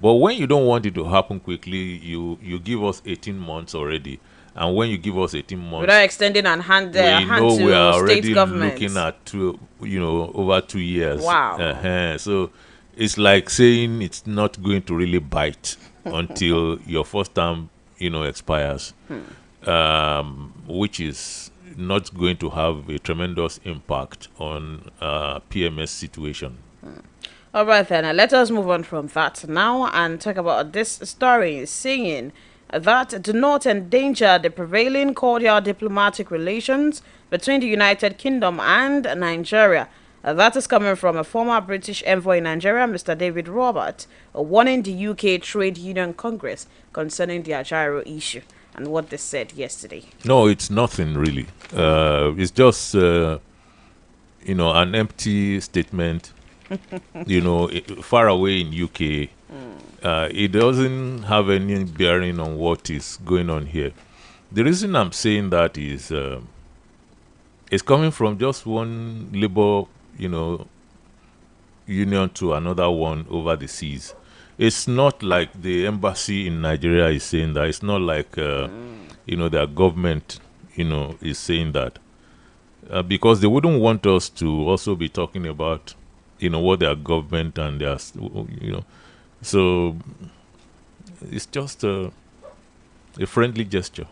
S2: But when you don't want it to happen quickly, you give us 18 months already. And when you give us 18 months,
S1: without extending a hand
S2: we know
S1: to
S2: we are already
S1: state governments.
S2: looking at over 2 years.
S1: Wow.
S2: So it's like saying it's not going to really bite until your first term, expires, which is not going to have a tremendous impact on PMS situation.
S1: All right, then. Let us move on from that now and talk about this story saying that do not endanger the prevailing cordial diplomatic relations between the United Kingdom and Nigeria. That is coming from a former British envoy in Nigeria, Mr. David Robert, warning the UK Trade Union Congress concerning the Ajaro issue and what they said yesterday.
S2: No, it's nothing really. It's just, an empty statement. Far away in UK, it doesn't have any bearing on what is going on here. The reason I'm saying that is it's coming from just one labor, union to another one over the seas. It's not like the embassy in Nigeria is saying that. It's not like their government, is saying that, because they wouldn't want us to also be talking about what their government and their, so it's just a friendly gesture.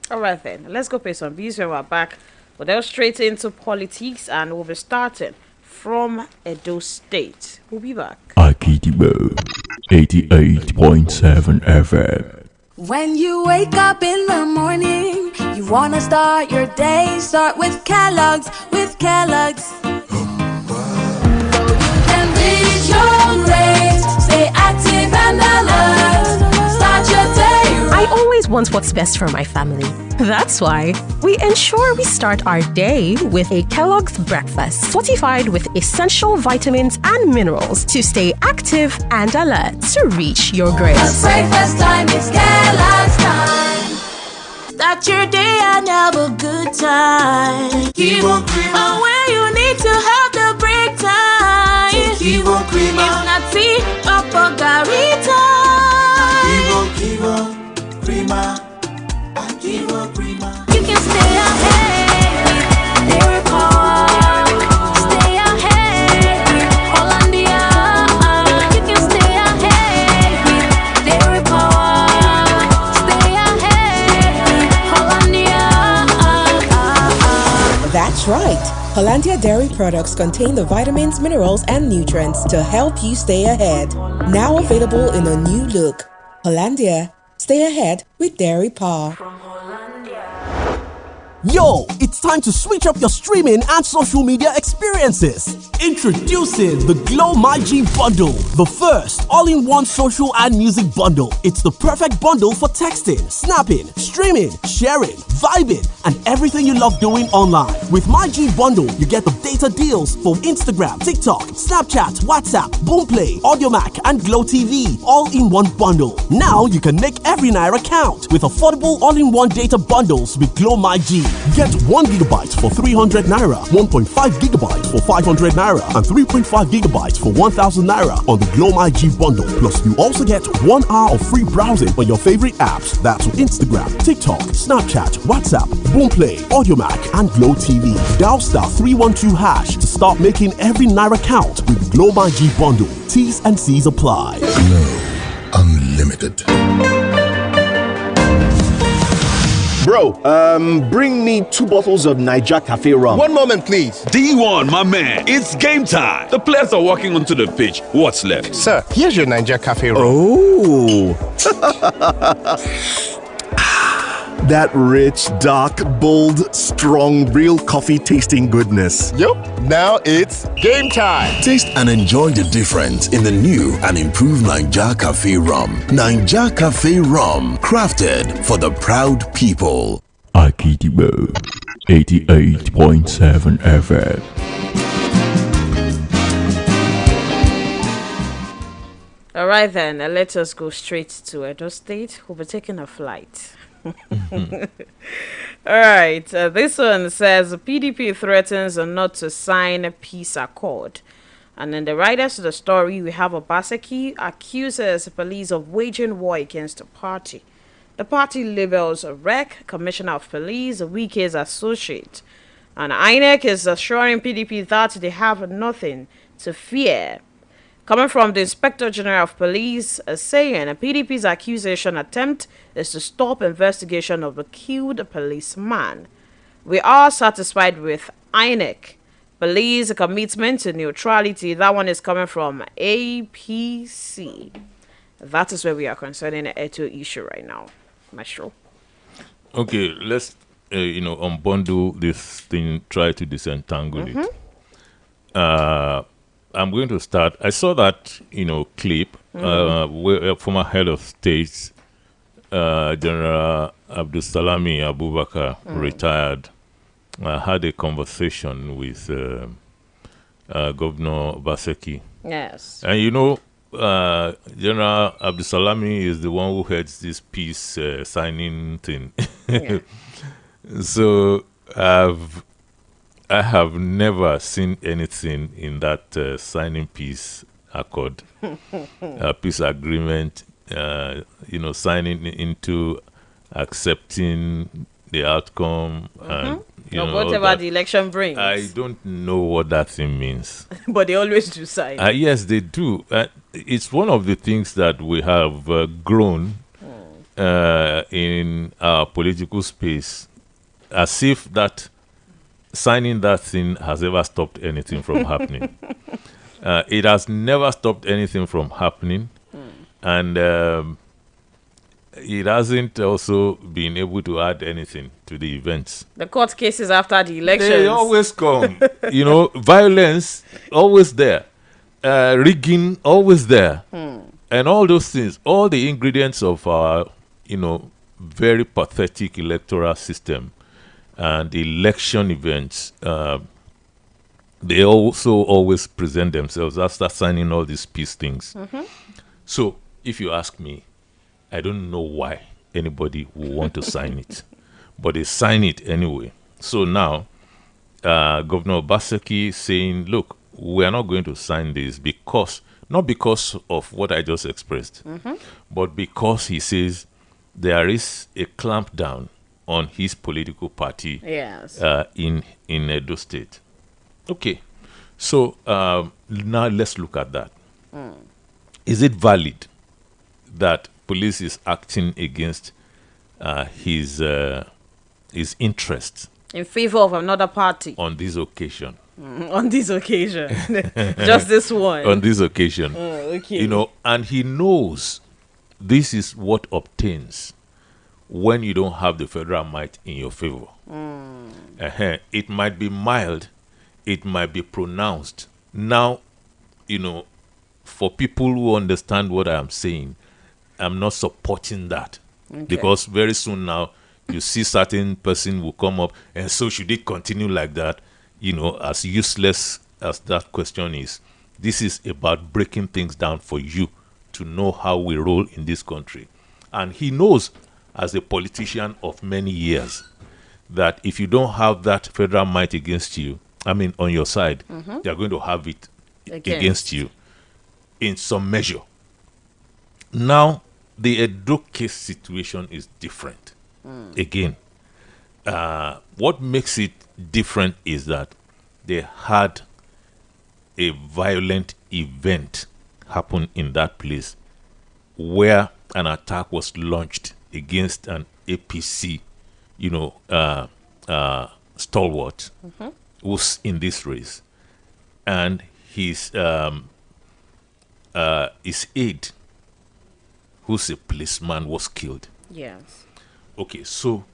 S1: All right, then. Let's go pay some bills when we're back. We'll delve straight into politics and we'll be starting from Edo State. We'll be back.
S10: Akidibo 88.7 FM.
S3: When you wake up in the morning, you want to start your day. Start with Kellogg's, Your grades, stay active and alert. Start your day right.
S12: I always want what's best for my family. That's why we ensure we start our day with a Kellogg's breakfast, fortified with essential vitamins and minerals to stay active and alert to reach your grades.
S3: Breakfast time is Kellogg's time. Start your day and have a good time.
S5: Keep on creamer.
S3: Where you need to have the break time.
S5: Keep on creamer.
S3: If not tea, or garita.
S5: Keep on creamer. Keep on creamer.
S3: You can stay ahead with Dairy Power. Stay ahead with Hollandia. You can stay ahead with Dairy Power. Stay ahead with Hollandia.
S13: That's right. Hollandia dairy products contain the vitamins, minerals, and nutrients to help you stay ahead. Now available in a new look. Hollandia, stay ahead with Dairy Power.
S14: Yo, it's time to switch up your streaming and social media experiences. Introducing the Glow MyG bundle, the first all-in-one social and music bundle. It's the perfect bundle for texting, snapping, streaming, sharing, vibing, and everything you love doing online. With MyG bundle, you get the data deals for Instagram, TikTok, Snapchat, WhatsApp, Boomplay, AudioMac, and Glow TV, all in one bundle. Now you can make every naira count with affordable all-in-one data bundles with Glow MyG. Get 1 gigabyte for 300 naira, 1.5 gigabyte for 500 naira, and 3.5 gigabytes for 1,000 naira on the Glow My G bundle. Plus, you also get 1 hour of free browsing on your favorite apps. That's Instagram, TikTok, Snapchat, WhatsApp, Boomplay, Audiomack, and Glow TV. Dial star 312 hash to start making every naira count with Glow My G bundle. T's and C's apply.
S6: Glow Unlimited.
S15: Bro, bring me 2 bottles of Niger Cafe rum.
S16: 1 moment, please.
S17: D1, my man. It's game time. The players are walking onto the pitch. What's left?
S16: Sir, here's your Niger Cafe rum.
S15: Oh. That rich, dark, bold, strong, real coffee tasting goodness.
S16: Yup, now it's game time.
S6: Taste and enjoy the difference in the new and improved Niger Cafe rum. Niger Cafe rum, crafted for the proud people.
S10: Akidibo 88.7 FM.
S1: All right then, let us go straight to Edo State. We'll be taking a flight. All right, this one says PDP threatens not to sign a peace accord. And in the writers of the story, we have Obaseki accuses police of waging war against the party. The party labels REC, Commissioner of Police, Wike's associate. And INEC is assuring PDP that they have nothing to fear. Coming from the Inspector General of Police, saying PDP's accusation attempt is to stop investigation of the killed policeman. We are satisfied with INEC. Police commitment to neutrality. That one is coming from APC. That is where we are concerning the Eto issue right now. Maestro.
S2: Okay, let's unbundle this thing, try to disentangle it. I'm going to start. I saw that clip where former head of state General Abdulsalami Abubakar retired. Had a conversation with Governor Baseki.
S1: Yes.
S2: And General Abdulsalami is the one who heads this peace signing thing.
S1: Yeah.
S2: So I have never seen anything in that signing peace accord, peace agreement, signing into accepting the outcome and
S1: whatever the election brings.
S2: I don't know what that thing means.
S1: But they always do sign.
S2: Yes, they do. It's one of the things that we have grown in our political space, as if that signing that thing has ever stopped anything from happening. It has never stopped anything from happening. And it hasn't also been able to add anything to the events.
S1: The court cases after the elections.
S2: They always come. Violence, always there. Rigging, always there. And all those things, all the ingredients of our, very pathetic electoral system and election events, they also always present themselves after signing all these peace things. So, if you ask me, I don't know why anybody would want to sign it, but they sign it anyway. So now, Governor Baseki saying, look, we are not going to sign this not because of what I just expressed, but because he says there is a clampdown on his political party in Edo State. Okay, so now let's look at that. Is it valid that police is acting against his interests
S1: in favor of another party
S2: on this occasion?
S1: On this occasion, just this one.
S2: On this occasion,
S1: okay.
S2: And he knows this is what obtains when you don't have the federal might in your favor. It might be mild, it might be pronounced. Now, for people who understand what I am saying, I'm not supporting that. Because very soon now, you see certain person will come up, and so should it continue like that? As useless as that question is, this is about breaking things down for you to know how we roll in this country. And he knows, as a politician of many years, that if you don't have that federal might against you, I mean, on your side,
S1: Mhm.
S2: they are going to have it against you in some measure. Now, the Edo case situation is different. Again, what makes it different is that they had a violent event happen in that place where an attack was launched against an APC, stalwart who's in this race, and his aide, who's a policeman, was killed.
S1: Yes.
S2: Okay, so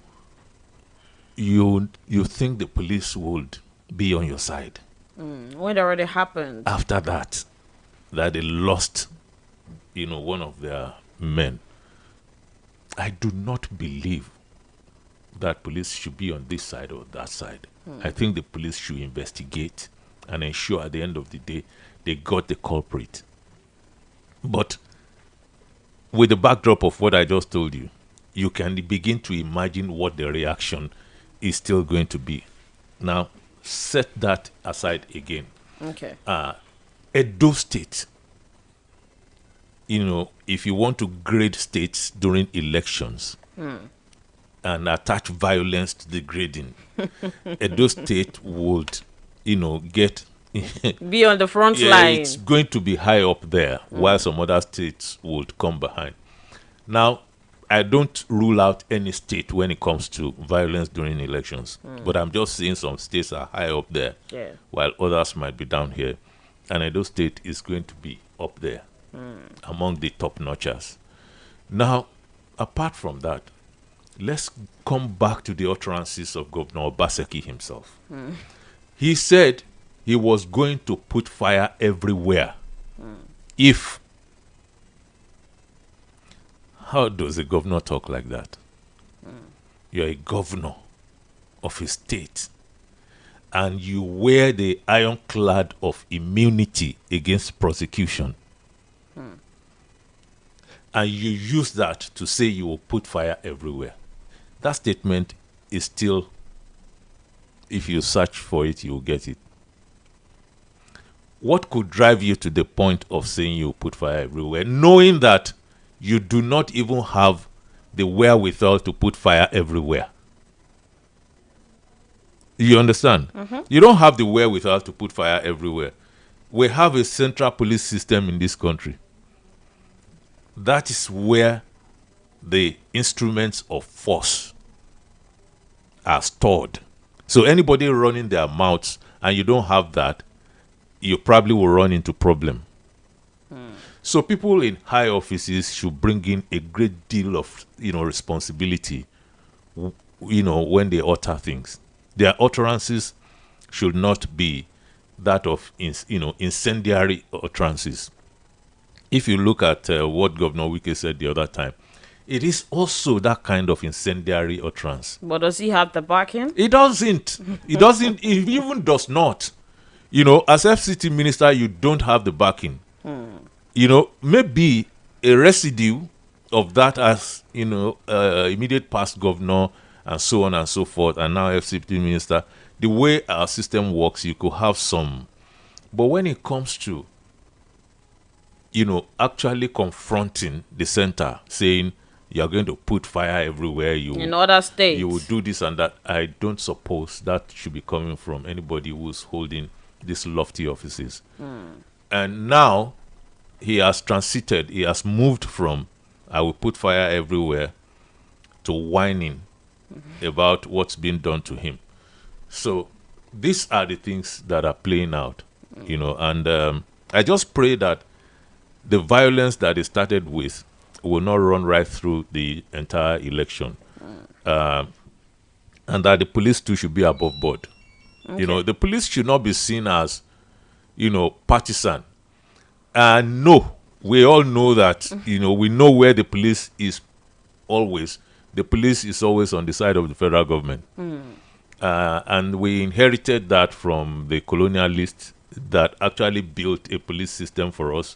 S2: you think the police would be on your side
S1: When it already happened.
S2: after that they lost, one of their men? I do not believe that police should be on this side or that side. I think the police should investigate and ensure at the end of the day they got the culprit. But with the backdrop of what I just told you, you can begin to imagine what the reaction is still going to be. Now, set that aside again.
S1: Okay.
S2: Edo State, if you want to grade states during elections and attach violence to the grading, Edo State would, get
S1: Be on the front
S2: yeah,
S1: line.
S2: it's going to be high up there, while some other states would come behind. Now, I don't rule out any state when it comes to violence during elections, but I'm just saying some states are high up there, while others might be down here. And Edo State is going to be up there among the top notchers. Now, apart from that, let's come back to the utterances of Governor Obaseki himself. He said he was going to put fire everywhere if... How does a governor talk like that? You're a governor of a state and you wear the ironclad of immunity against prosecution. And you use that to say you will put fire everywhere. That statement is still, if you search for it, you will get it. What could drive you to the point of saying you will put fire everywhere, knowing that you do not even have the wherewithal to put fire everywhere? You understand? You don't have the wherewithal to put fire everywhere. We have a central police system in this country. That is where the instruments of force are stored. So anybody running their mouths and you don't have that, you probably will run into problem. So people in high offices should bring in a great deal of, responsibility, when they utter things. Their utterances should not be that of, incendiary utterances. If you look at what Governor Wike said the other time, it is also that kind of incendiary utterance.
S1: But does he have the backing?
S2: He doesn't. He doesn't. He even does not. As FCT minister, you don't have the backing. Maybe a residue of that as, immediate past governor and so on and so forth, and now FCT minister. The way our system works, you could have some. But when it comes to, actually confronting the center, saying you're going to put fire everywhere,
S1: in other states,
S2: you will do this and that, I don't suppose that should be coming from anybody who's holding these lofty offices. And now he has transited, he has moved from I will put fire everywhere to whining about what's being done to him. So these are the things that are playing out, and I just pray that the violence that it started with will not run right through the entire election, and that the police too should be above board. The police should not be seen as, partisan. And no, we all know that, we know where the police is always. The police is always on the side of the federal government. And we inherited that from the colonialists that actually built a police system for us.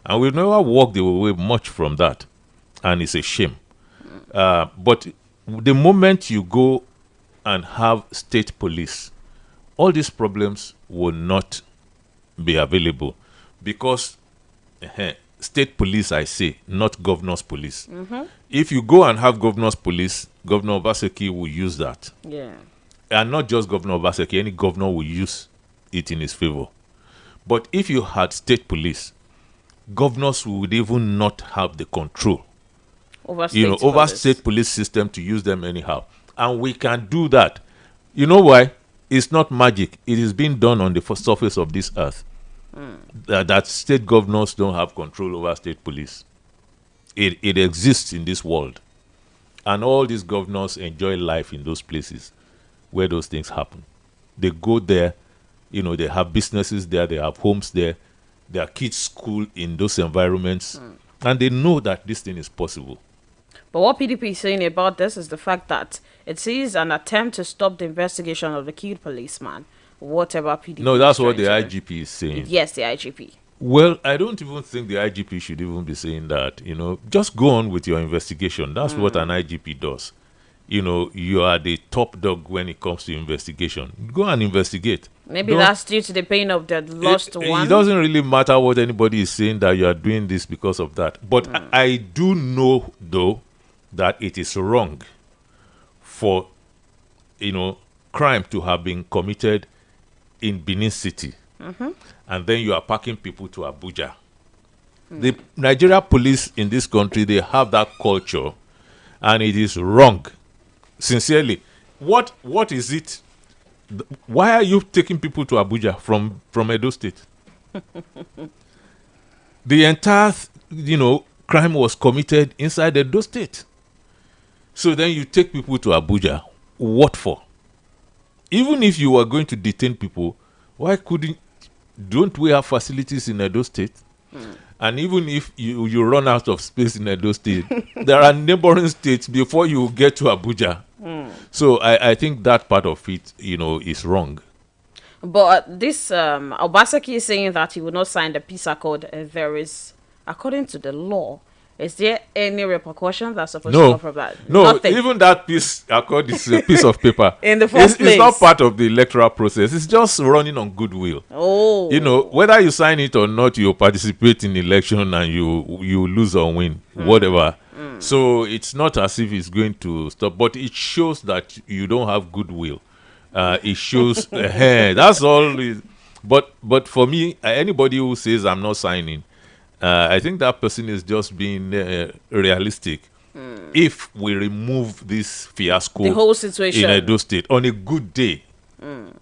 S2: And we've never walked away much from that. And it's a shame. But the moment you go and have state police, all these problems will not be available, because state police, I say, not governor's police. If you go and have governor's police, Governor Obaseki will use that.
S1: Yeah.
S2: And not just Governor Obaseki, any governor will use it in his favor. But if you had state police, governors would even not have the control over state police system to use them anyhow. And we can do that. You know why? It's not magic. It is being done on the surface of this earth. That state governors don't have control over state police. It exists in this world. And all these governors enjoy life in those places where those things happen. They go there, they have businesses there, they have homes there, their kids school in those environments, and they know that this thing is possible.
S1: But what PDP is saying about this is the fact that it is an attempt to stop the investigation of the killed policeman. Whatever PDP.
S2: No, that's what the IGP is saying.
S1: Yes, the IGP.
S2: Well, I don't even think the IGP should even be saying that. Just go on with your investigation. That's what an IGP does. You are the top dog when it comes to investigation. Go and investigate.
S1: Maybe that's due to the pain of the lost one.
S2: It doesn't really matter what anybody is saying, that you are doing this because of that. But I do know, though, that it is wrong for, crime to have been committed in Benin City. And then you are packing people to Abuja. The Nigeria police in this country, they have that culture, and it is wrong. Sincerely, what is it? Why are you taking people to Abuja from Edo State? The entire, crime was committed inside Edo State. So then you take people to Abuja. What for? Even if you were going to detain people, why don't we have facilities in Edo State? And even if you run out of space in Edo State, there are neighboring states before you get to Abuja. So I think that part of it, is wrong.
S1: But this Obaseki is saying that he will not sign the peace accord. There is, according to the law, is there any repercussion that's supposed to come from that?
S2: No,
S1: nothing.
S2: Even that peace accord is a piece of paper.
S1: In the first place.
S2: It's not part of the electoral process. It's just running on goodwill. Whether you sign it or not, you participate in election and you lose or win, whatever. So it's not as if it's going to stop, but it shows that you don't have goodwill. It shows that's all. But for me, anybody who says I'm not signing, I think that person is just being realistic. If we remove this fiasco,
S1: the whole situation
S2: in Edo State on a good day,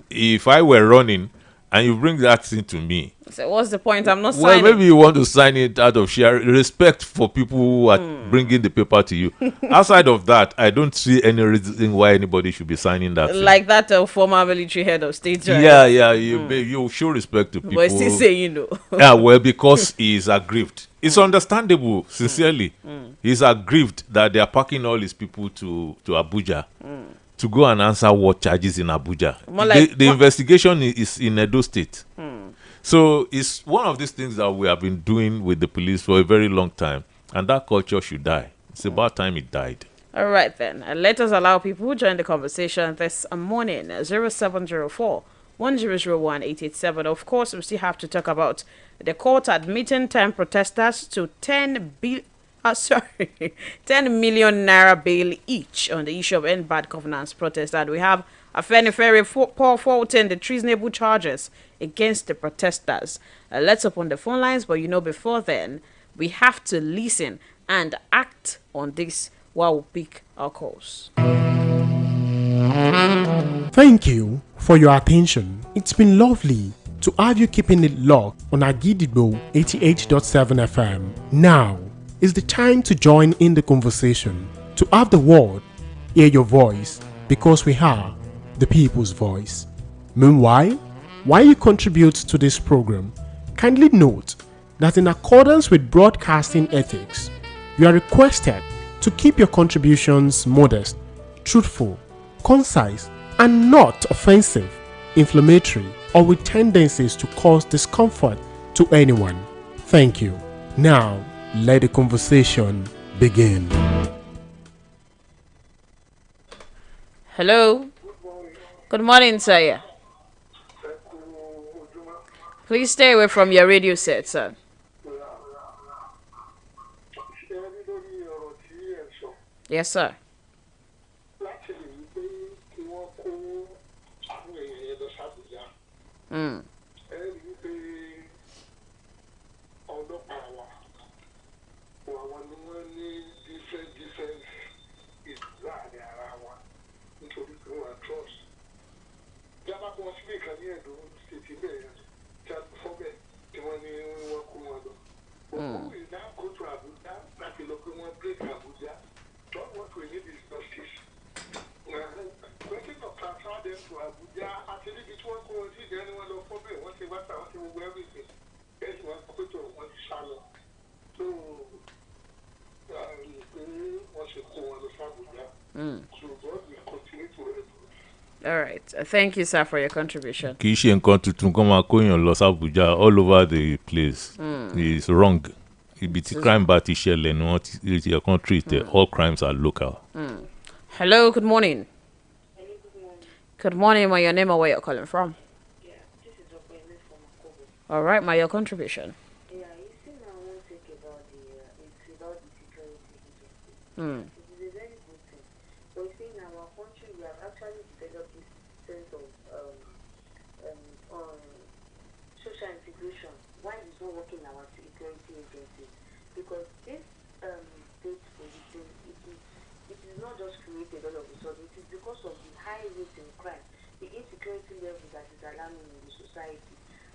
S2: if I were running and you bring that thing to me,
S1: so what's the point? I'm not signing.
S2: Well, maybe you want to sign it out of sheer respect for people who are bringing the paper to you. Outside of that, I don't see any reason why anybody should be signing that thing.
S1: Like that former military head of state, right?
S2: Yeah, you show respect to people.
S1: But still saying
S2: Yeah, well, because he is aggrieved. It's understandable, sincerely. He's aggrieved that they are packing all his people to Abuja to go and answer what charges in Abuja. The investigation is in Edo State. So it's one of these things that we have been doing with the police for a very long time, and that culture should die. It's about time it died.
S1: All right, then. Let us allow people who join the conversation this morning. 0704 1001 887. Of course, we still have to talk about the court admitting 10 protesters to 10 million naira bail each on the issue of end bad governance protest. And we have Afenifere Paul faulting the treasonable charges against the protesters. Let's open the phone lines, but before then, we have to listen and act on this while we pick our calls.
S18: Thank you for your attention. It's been lovely to have you keeping it locked on Agidigbo 88.7 FM. Now is the time to join in the conversation, to have the word, hear your voice, because we are the people's voice. Meanwhile, while you contribute to this program, kindly note that in accordance with broadcasting ethics, you are requested to keep your contributions modest, truthful, concise, and not offensive, inflammatory, or with tendencies to cause discomfort to anyone. Thank you. Now, let the conversation begin.
S1: Hello. Good morning, sir. Please stay away from your radio set, sir. Yes, sir. Mm. All right. Thank you, sir, for your contribution.
S2: Kì í ṣe nǹkan tuntun kó máa kóyàn lọ s'Abuja all over the place. It's wrong. Ibi tí crime bá ti ṣẹlẹ̀ ni wọ́n ti yẹ kán treat it. All crimes are local.
S1: Hello, good morning. Good morning, your name and where you're calling from. All right, your contribution.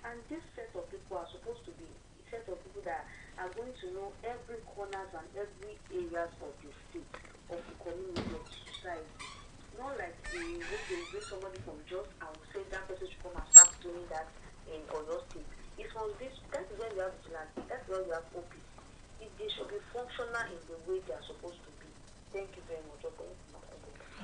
S19: And this set of people are supposed to be a set of people that are going to know every corners and every areas of the state, of the community, of the society. Not like they bring somebody from Jos and say that person should come and start doing that in Oyo State. It's from this, that is where we have vigilante, that's where we have OP. They should be functional in the way they are supposed to be. Thank you very much, Okoye.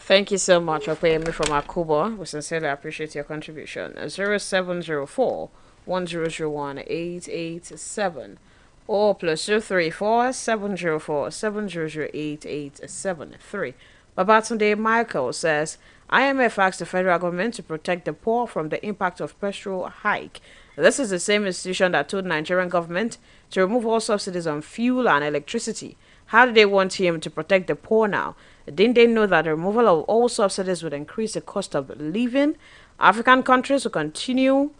S1: Thank you so much, Okoyemi from Akubo. We sincerely appreciate your contribution. 0704 1001 887 or +234 704 700 8873. Babatunde Michael says, IMF asked the federal government to protect the poor from the impact of petrol hike. This is the same institution that told Nigerian government to remove all subsidies on fuel and electricity. How do they want him to protect the poor now? Didn't they know that the removal of all subsidies would increase the cost of living? African countries will continue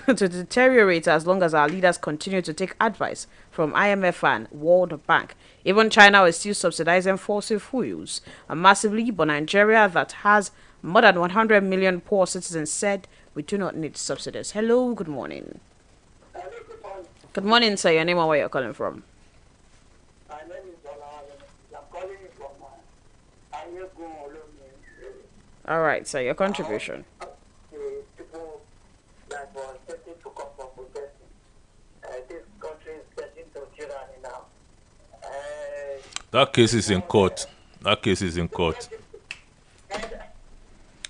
S1: to deteriorate as long as our leaders continue to take advice from IMF and World Bank. Even China is still subsidizing fossil fuels massively, but Nigeria, that has more than 100 million poor citizens, said we do not need subsidies. Hello, good morning. Good morning, sir. Your name and where you're calling from?
S20: My name is I'm calling you from
S1: All right, sir. Your contribution.
S20: People that were expecting to come from protesting. This country is getting to tyranny now.
S2: That case is in court. That case is in court.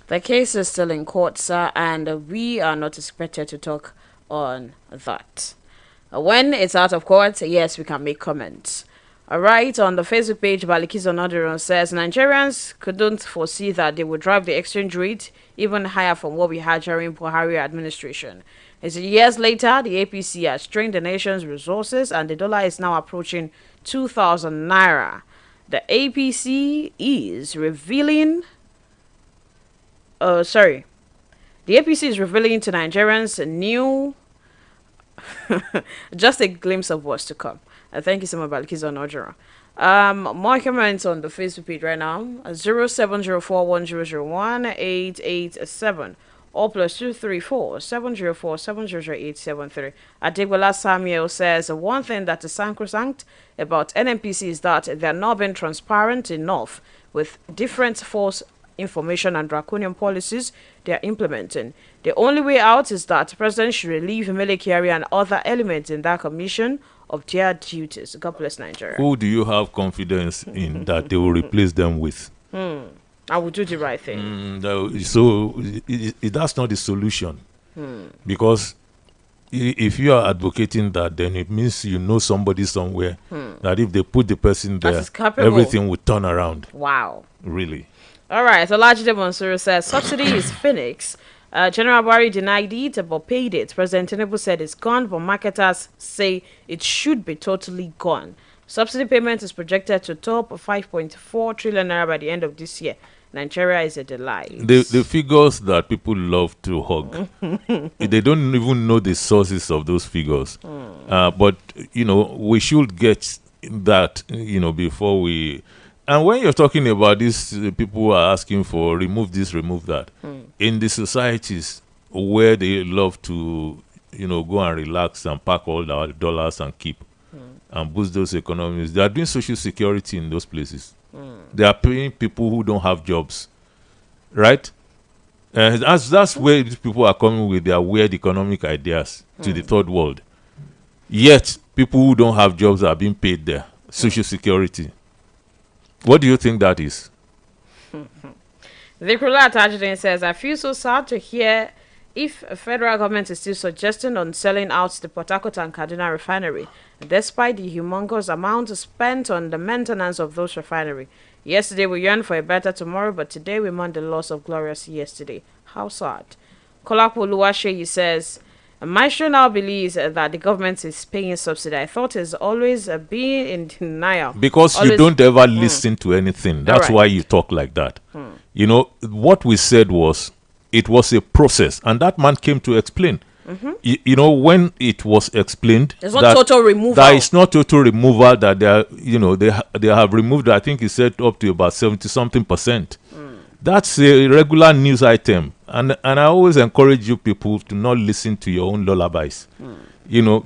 S1: The case is still in court, sir, and we are not expected to talk on that. When it's out of court, yes, we can make comments. All right, on the Facebook page, Balikizo Nadiron says Nigerians couldn't foresee that they would drive the exchange rate even higher from what we had during Buhari administration. It's years later, the APC has strained the nation's resources and the dollar is now approaching 2,000 naira. The APC is revealing... The APC is revealing to Nigerians a new... just a glimpse of what's to come. Thank you so much, Balkizo Nojara. More comments on the Facebook page right now. 07041001 or +234 704 70873. Adegbola Samuel says one thing that is sacrosanct about NNPC is that they are not being transparent enough with different false information and draconian policies they are implementing. The only way out is that the president should relieve Mele Kyari and other elements in that commission of their duties. God bless Nigeria.
S2: Who do you have confidence in that they will replace them with?
S1: I will do the right thing.
S2: So that's not the solution. Because if you are advocating that, then it means you know somebody somewhere that if they put the person there, everything will turn around.
S1: Wow.
S2: Really.
S1: All right, Olajide Monsuru says subsidy is Phoenix. General Buhari denied it but paid it. President Tinubu said it's gone, but marketers say it should be totally gone. Subsidy payment is projected to top 5.4 trillion naira by the end of this year. Nigeria is a delight.
S2: The figures that people love to hug, they don't even know the sources of those figures. But, we should get that, before we... And when you're talking about this, people who are asking for remove this, remove that. In the societies where they love to, go and relax and pack all the dollars and keep and boost those economies, they are doing social security in those places. They are paying people who don't have jobs, right? That's where these people are coming with their weird economic ideas to the third world. Yet, people who don't have jobs are being paid there, social security. What do you think that is?
S1: Vikrula Tajudin says, I feel so sad to hear if a federal government is still suggesting on selling out the Port Harcourt and Kaduna refinery, despite the humongous amount spent on the maintenance of those refineries. Yesterday we yearned for a better tomorrow, but today we mourn the loss of glorious yesterday. How sad. Kolapo Luwasheyi says, Maestro now believes that the government is paying subsidy. I thought it's always being in denial.
S2: Because you don't ever listen to anything. That's why you talk like that. What we said was, it was a process, and that man came to explain. When it was explained,
S1: it's not total removal.
S2: That is not total removal. That they have removed. I think he said up to about 70-something%. That's a regular news item, and I always encourage you people to not listen to your own lullabies.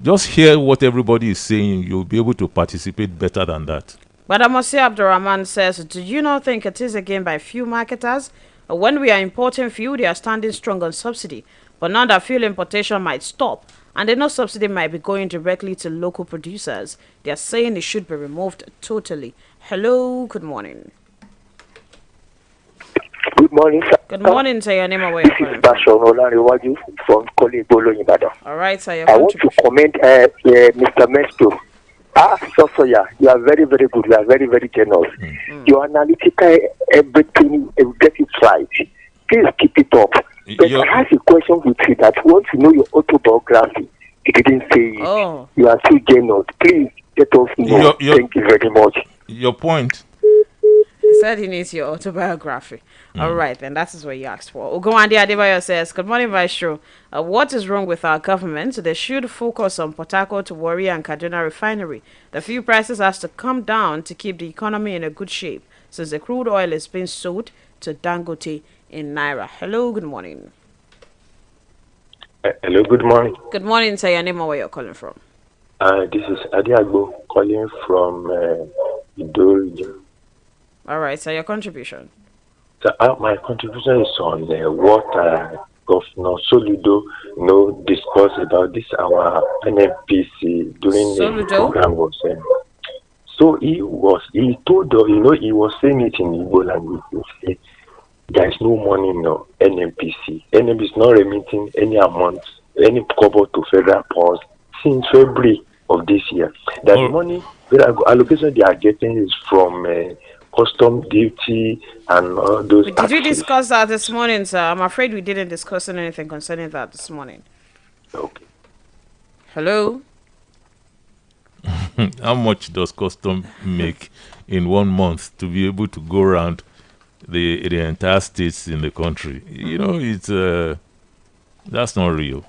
S2: Just hear what everybody is saying. You'll be able to participate better than that.
S1: But Amosi Abdurrahman says, do you not think it is again by fuel marketers? When we are importing fuel, they are standing strong on subsidy. But now that fuel importation might stop, and the no subsidy might be going directly to local producers, they are saying it should be removed totally. Hello, good morning.
S21: Good morning, sir.
S1: Good morning, sir. Your name and where you're calling
S21: from Kolibolo, Ibadan.
S1: All right, sir.
S21: I want to comment, Mr. Maestro. You are very, very good. You are very, very generous. You are analytical, everything, you get it right. Please keep it up. But I have a question with you that want to know your autobiography. You didn't say it.
S1: Oh.
S21: You are too generous. Please let us know. Thank you very much.
S2: Your point.
S1: He said he needs your autobiography. All right, then that is what you asked for. Ogumandi Adebayo says, good morning, Maestro. What is wrong with our government? They should focus on Port Harcourt, Warri and Kaduna refinery. The fuel prices has to come down to keep the economy in a good shape, since the crude oil is being sold to Dangote in Naira. Hello, good morning.
S21: Hello, good morning.
S1: Good morning, sir. Your name and where you're calling from?
S21: This is Adiago calling from Idol.
S1: All right, so your contribution.
S21: So, my contribution is on what Governor Soludo discussed about this our NNPC during the program was saying. So he told he was saying it in Igbo language. He said, there is no money in NNPC. NNPC is not remitting any amount, any cover to federal powers since February of this year. That money, the allocation they are getting is from custom duty and all those
S1: Did
S21: taxes.
S1: we discuss that this morning, sir? I'm afraid we didn't discuss anything concerning that this morning.
S21: Okay.
S1: Hello?
S2: How much does custom make in 1 month to be able to go around the entire states in the country? It's that's not real.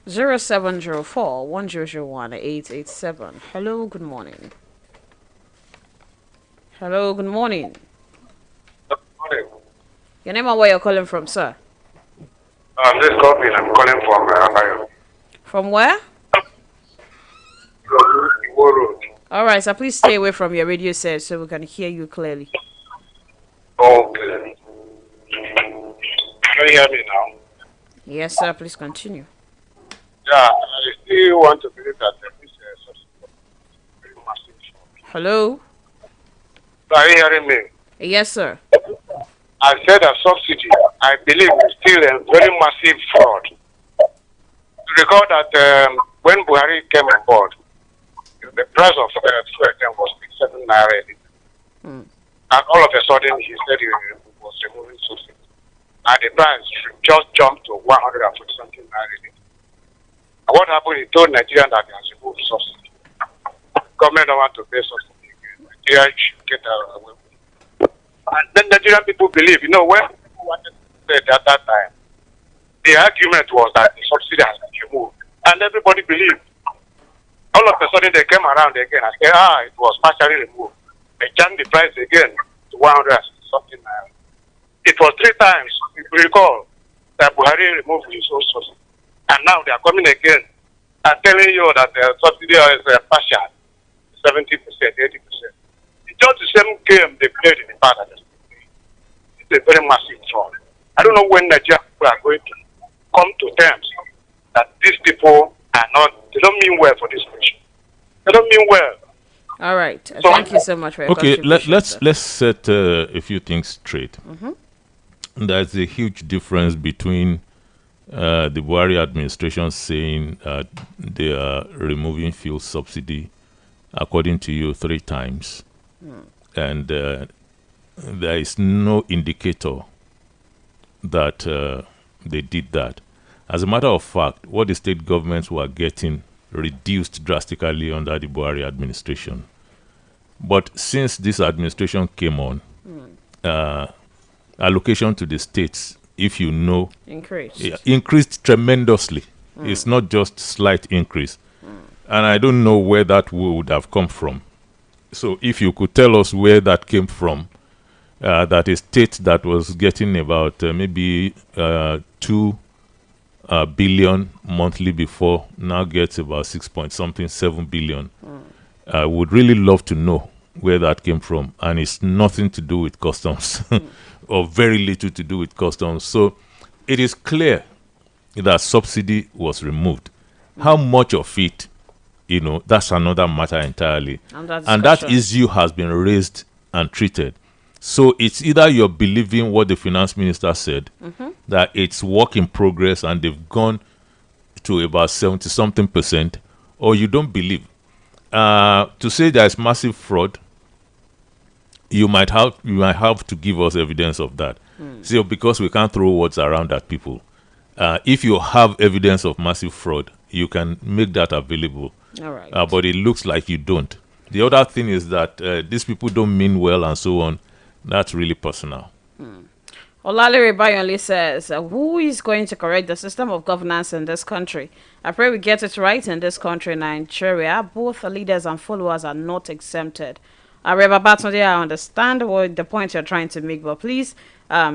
S1: 0704 1001 887. Hello, good morning. Hello, good morning.
S22: Good morning.
S1: Your name and where you're calling from, sir?
S22: This is Corbin. I'm calling from Ohio.
S1: From where?
S22: From Road.
S1: All right, so please stay away from your radio set so we can hear you clearly.
S22: Okay. Can you hear me now?
S1: Yes, sir. Please continue.
S22: Yeah, I still want to believe that this is very massive.
S1: Hello?
S22: Are you hearing me?
S1: Yes, sir.
S22: I said a subsidy, I believe, is still a very massive fraud. Recall that when Buhari came on board, the price of fuel was 7 naira. And all of a sudden, he said he removing subsidy. And the price should just jump to 140 something naira. And what happened? He told Nigerians that they have removed subsidy. Government don't want to pay subsidy again. Nigeria should get away with it. And then Nigerian people believe, when people wanted to say it at that time, the argument was that the subsidy has been removed. And everybody believed. All of a sudden they came around again and said, it was partially removed. They jammed the price again to 100 something naira. It was 3 times, if you recall, that Buhari removed his own subsidy. And now they are coming again and telling you that the subsidy is partial, 70%, 80%. It's just the same game they played in the past. It's a very massive fraud. I don't know when Nigerian people are going to come to terms that these people are not, they don't mean well for this nation. They don't mean well.
S1: All right. Thank you so much for your contribution.
S2: Let's set a few things straight. There's a huge difference between the Buhari administration saying they are removing fuel subsidy, according to you, 3 times, and there is no indicator that they did that. As a matter of fact, what the state governments were getting reduced drastically under the Buhari administration. But since this administration came on, allocation to the states, if you know, increased tremendously. It's not just slight increase. And I don't know where that would have come from. So if you could tell us where that came from, that a state that was getting about maybe 2 billion monthly before now gets about 7 billion. I would really love to know where that came from, and it's nothing to do with customs or very little to do with customs. So it is clear that subsidy was removed. How much of it, that's another matter entirely, and that issue has been raised and treated. So it's either you're believing what the finance minister said, that it's work in progress and they've gone to about 70-something%, or you don't believe. To say there's massive fraud, you might have to give us evidence of that. So because we can't throw words around at people, if you have evidence of massive fraud, you can make that available.
S1: All right.
S2: But it looks like you don't. The other thing is that these people don't mean well and so on. That's really personal.
S1: Olalere Bayonle says, who is going to correct the system of governance in this country? I pray we get it right in this country, Nigeria. Both the leaders and followers are not exempted. Reba Batunde, I understand what the point you're trying to make, but please,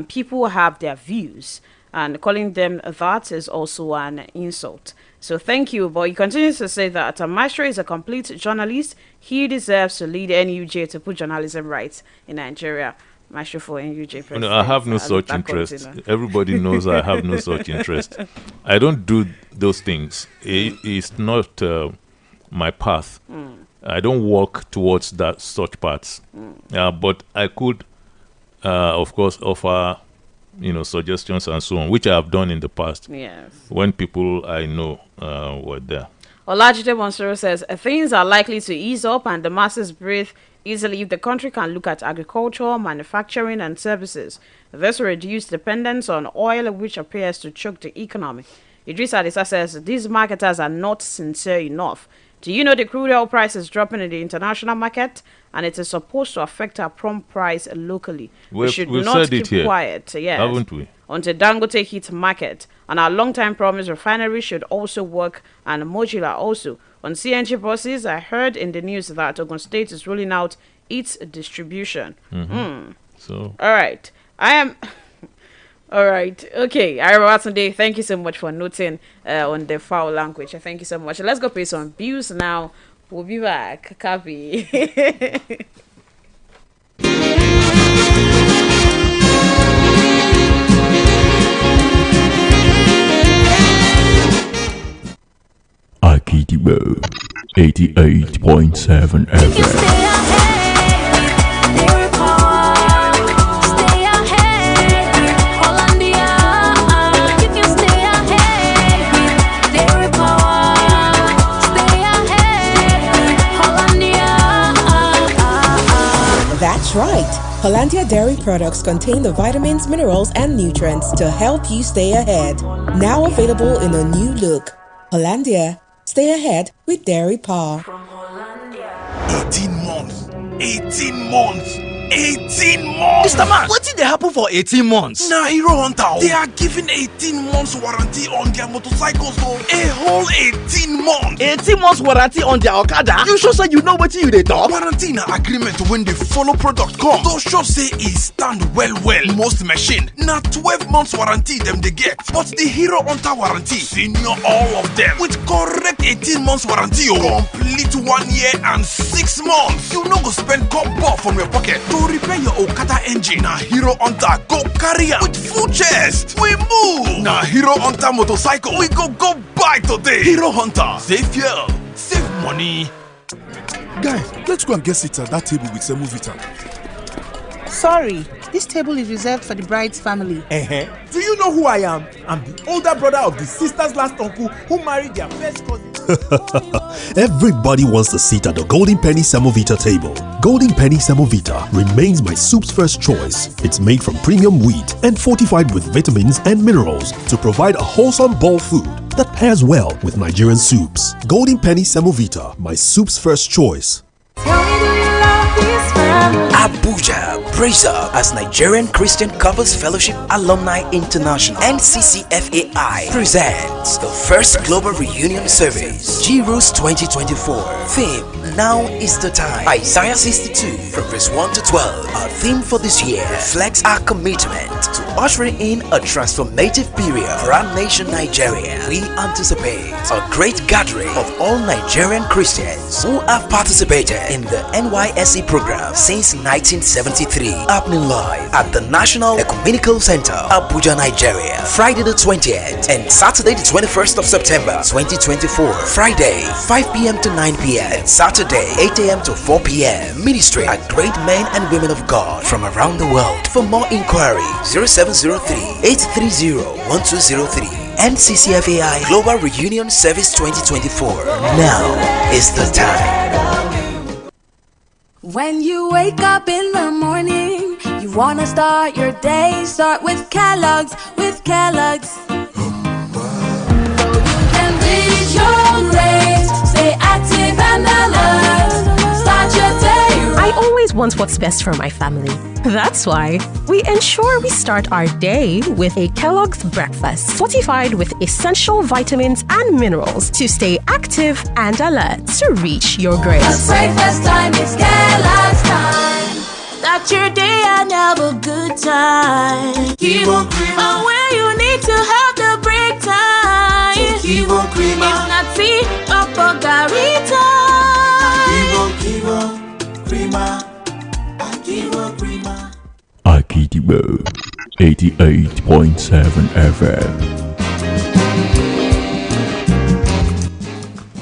S1: people have their views, and calling them that is also an insult. So thank you, but he continues to say that Maestro is a complete journalist. He deserves to lead NUJ to put journalism right in Nigeria. Maestro for NUJ president.
S2: No, I have no such interest. Everybody knows I have no such interest. I don't do those things. It's not my path. I don't walk towards such paths. But I could, of course, offer suggestions and so on, which I have done in the past.
S1: Yes.
S2: When people I know were there.
S1: Olajide Monsoro says, things are likely to ease up and the masses breathe easily if the country can look at agriculture, manufacturing and services. This will reduce dependence on oil, which appears to choke the economy. Idris Adisa says, these marketers are not sincere enough. Do you know the crude oil price is dropping in the international market and it is supposed to affect our prompt price locally? We should not keep quiet, yes,
S2: haven't we?
S1: Until Dangote hits market. And our long-time promise refinery should also work, and modular also. On CNG buses, I heard in the news that Ogun State is rolling out its distribution.
S2: So,
S1: all right. All right. Okay. Arabatunde, thank you so much for noting on the foul language. Thank you so much. Let's go pay some bills now. We'll be back. Copy.
S10: Akidibo 88.7 FM.
S13: That's right. Hollandia Dairy Products contain the vitamins, minerals, and nutrients to help you stay ahead. Now available in a new look. Hollandia, stay ahead with Dairy Power.
S7: 18 months. 18 months. 18 months!
S8: Mr. Man, what did they happen for 18 months?
S7: Nah, Hero Hunter, they are giving 18 months warranty on their motorcycles, so a whole 18 months!
S8: 18 months warranty on their Okada? You sure say you know what you they talk?
S7: Warranty na agreement when the follow product come. So sure say it stand well. Most machine, na 12 months warranty them they get. But the Hero Hunter warranty, senior all of them, with correct 18 months warranty, complete 1 year and 6 months. You no go spend copper from your pocket to repair your Okada engine. Na Hero Hunter go carry am with full chest. We move. Na Hero Hunter motorcycle we go buy today. Hero Hunter, save fuel, save money.
S23: Guys, let's go and get seats at that table with Semovita.
S4: Sorry, this table is reserved for the bride's family.
S24: Do you know who I am? I'm the older brother of the sister's last uncle who married their first cousin.
S14: Everybody wants a seat at the Golden Penny Semovita table. Golden Penny Semovita remains my soup's first choice. It's made from premium wheat and fortified with vitamins and minerals to provide a wholesome bowl food that pairs well with Nigerian soups. Golden Penny Semovita, my soup's first choice.
S25: Abuja, praise up as Nigerian Christian Couples Fellowship Alumni International NCCFAI presents the first global reunion service, G-Rose 2024. Theme, now is the time. Isaiah 62 from verse 1 to 12. Our theme for this year reflects our commitment to ushering in a transformative period for our nation Nigeria. We anticipate a great gathering of all Nigerian Christians who have participated in the NYSC program since 1973, happening live at the National Ecumenical Center, Abuja, Nigeria, Friday the 20th and Saturday the 21st of September 2024. Friday 5 p.m. to 9 p.m. and Saturday 8 a.m. to 4 p.m. Ministry at great men and women of God from around the world. For more inquiry, 0703-830-1203. NCCFAI Global Reunion Service 2024. Now is the time.
S3: When you wake up in the morning, you wanna start your day. Start with Kellogg's, So you can reach your grades, stay active and alert. Start your day right.
S12: I always want what's best for my family. That's why we ensure we start our day with a Kellogg's breakfast, fortified with essential vitamins and minerals to stay active and alert to reach your
S3: Cause
S12: grades.
S3: breakfast time is Kellogg's time. Start your day and have a good time.
S5: Keep on cream.
S3: Oh, where you need to have the break time.
S5: Keep on cream.
S3: It's not tea or Gary time.
S5: Keep on creamer. Keep on creamer.
S10: Akidibo 88.7 FM.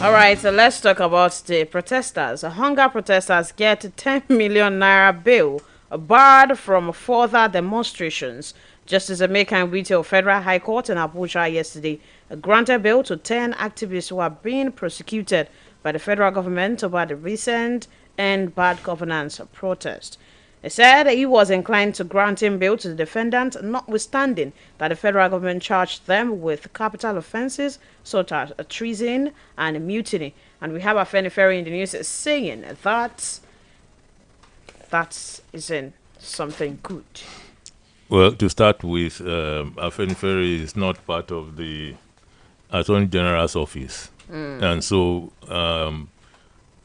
S1: All right, so let's talk about the protesters. Hunger protesters get 10 million naira bail barred from further demonstrations. Justice Emeka Nwite of Federal High Court in Abuja yesterday granted bail to 10 activists who are being prosecuted by the federal government over the recent End Bad Governance protest. He said he was inclined to granting bail to the defendant, notwithstanding that the federal government charged them with capital offenses such as treason and mutiny. And we have Afenifere in the news saying that isn't something good.
S2: Well, to start with, Afenifere is not part of the Attorney General's office. And so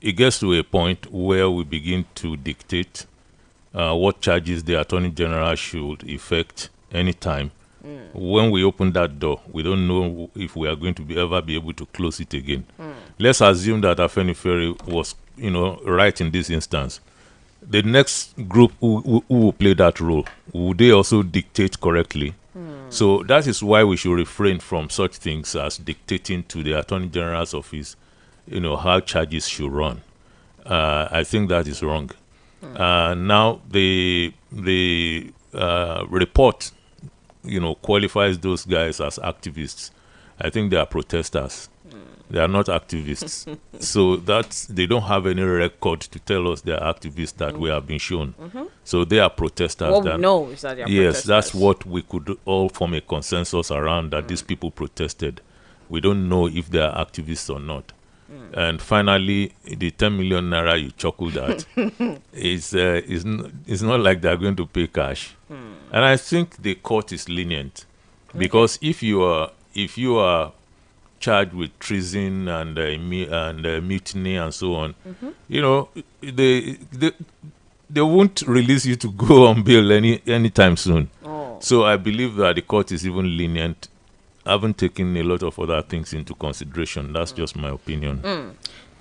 S2: it gets to a point where we begin to dictate what charges the Attorney General should effect anytime. When we open that door, we don't know if we are going to ever be able to close it again. Let's assume that Afenifere was, right in this instance. The next group who will play that role, will they also dictate correctly? So that is why we should refrain from such things as dictating to the Attorney General's office, how charges should run. I think that is wrong. Now the report, qualifies those guys as activists. I think they are protesters. They are not activists. So they don't have any record to tell us they are activists that we have been shown. So they are protesters.
S1: What we know is that they are protesters.
S2: That's what we could all form a consensus around, that these people protested. We don't know if they are activists or not. And finally, the 10 million naira you chuckled at is not like they're going to pay cash. And I think the court is lenient, because if you are charged with treason and mutiny and so on, you know, they won't release you to go on bail anytime soon. So I believe that the court is even lenient. I haven't taken a lot of other things into consideration. That's just my opinion.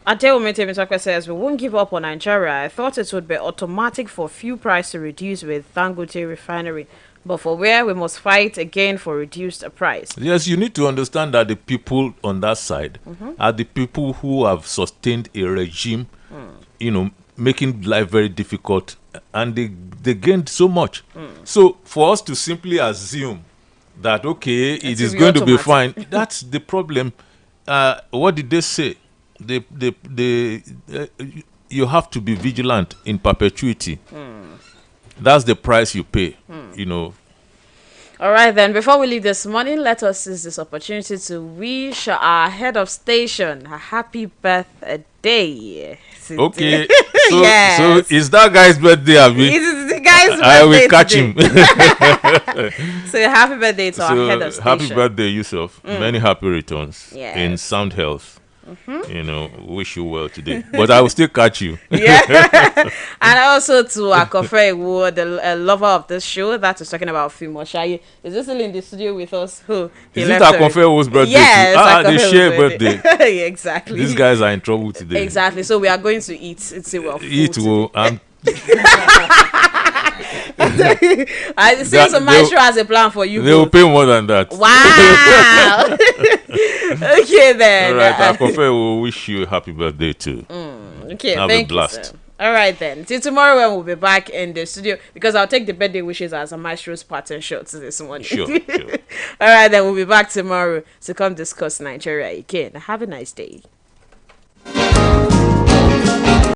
S1: Adewumite Misakwe says, we won't give up on Nigeria. I thought it would be automatic for fuel price to reduce with Dangote refinery. But for where we must fight again for reduced price.
S2: Yes, you need to understand that the people on that side are the people who have sustained a regime, you know, making life very difficult, and they gained so much. So for us to simply assume that, okay, it is going to be fine, that's the problem. What did they say? You have to be vigilant in perpetuity. That's the price you pay, you know.
S1: All right, then, before we leave this morning, let us use this opportunity to wish our head of station a happy birthday.
S2: Okay, so, yes. So is that guy's birthday, Abby?
S1: It is the guy's birthday.
S2: I will catch him.
S1: So happy birthday to our head of station.
S2: Happy birthday, Yusuff. Many happy returns in sound health. You know, wish you well today, but I will still catch you.
S1: And also to Akofe Iwo, the lover of this show that is talking about Fimoshaye. Is this still in the studio with us? Who?
S2: Is it Akofe Iwo's birthday?
S1: Yes,
S2: they share birthday.
S1: Yeah, exactly.
S2: These guys are in trouble today.
S1: Exactly. So we are going to eat. It's a well.
S2: Eat well.
S1: I see some Maestro has a plan for you.
S2: They will pay more than that.
S1: Wow. Okay then.
S2: All right, Akofe will wish you a happy birthday too.
S1: Okay,
S2: have
S1: thank
S2: a blast.
S1: you, sir. All right then. Till tomorrow when we'll be back in the studio, because I'll take the birthday wishes as a Maestro's pattern shots this morning.
S2: Sure.
S1: All right then, we'll be back tomorrow to come discuss Nigeria again. Have a nice day.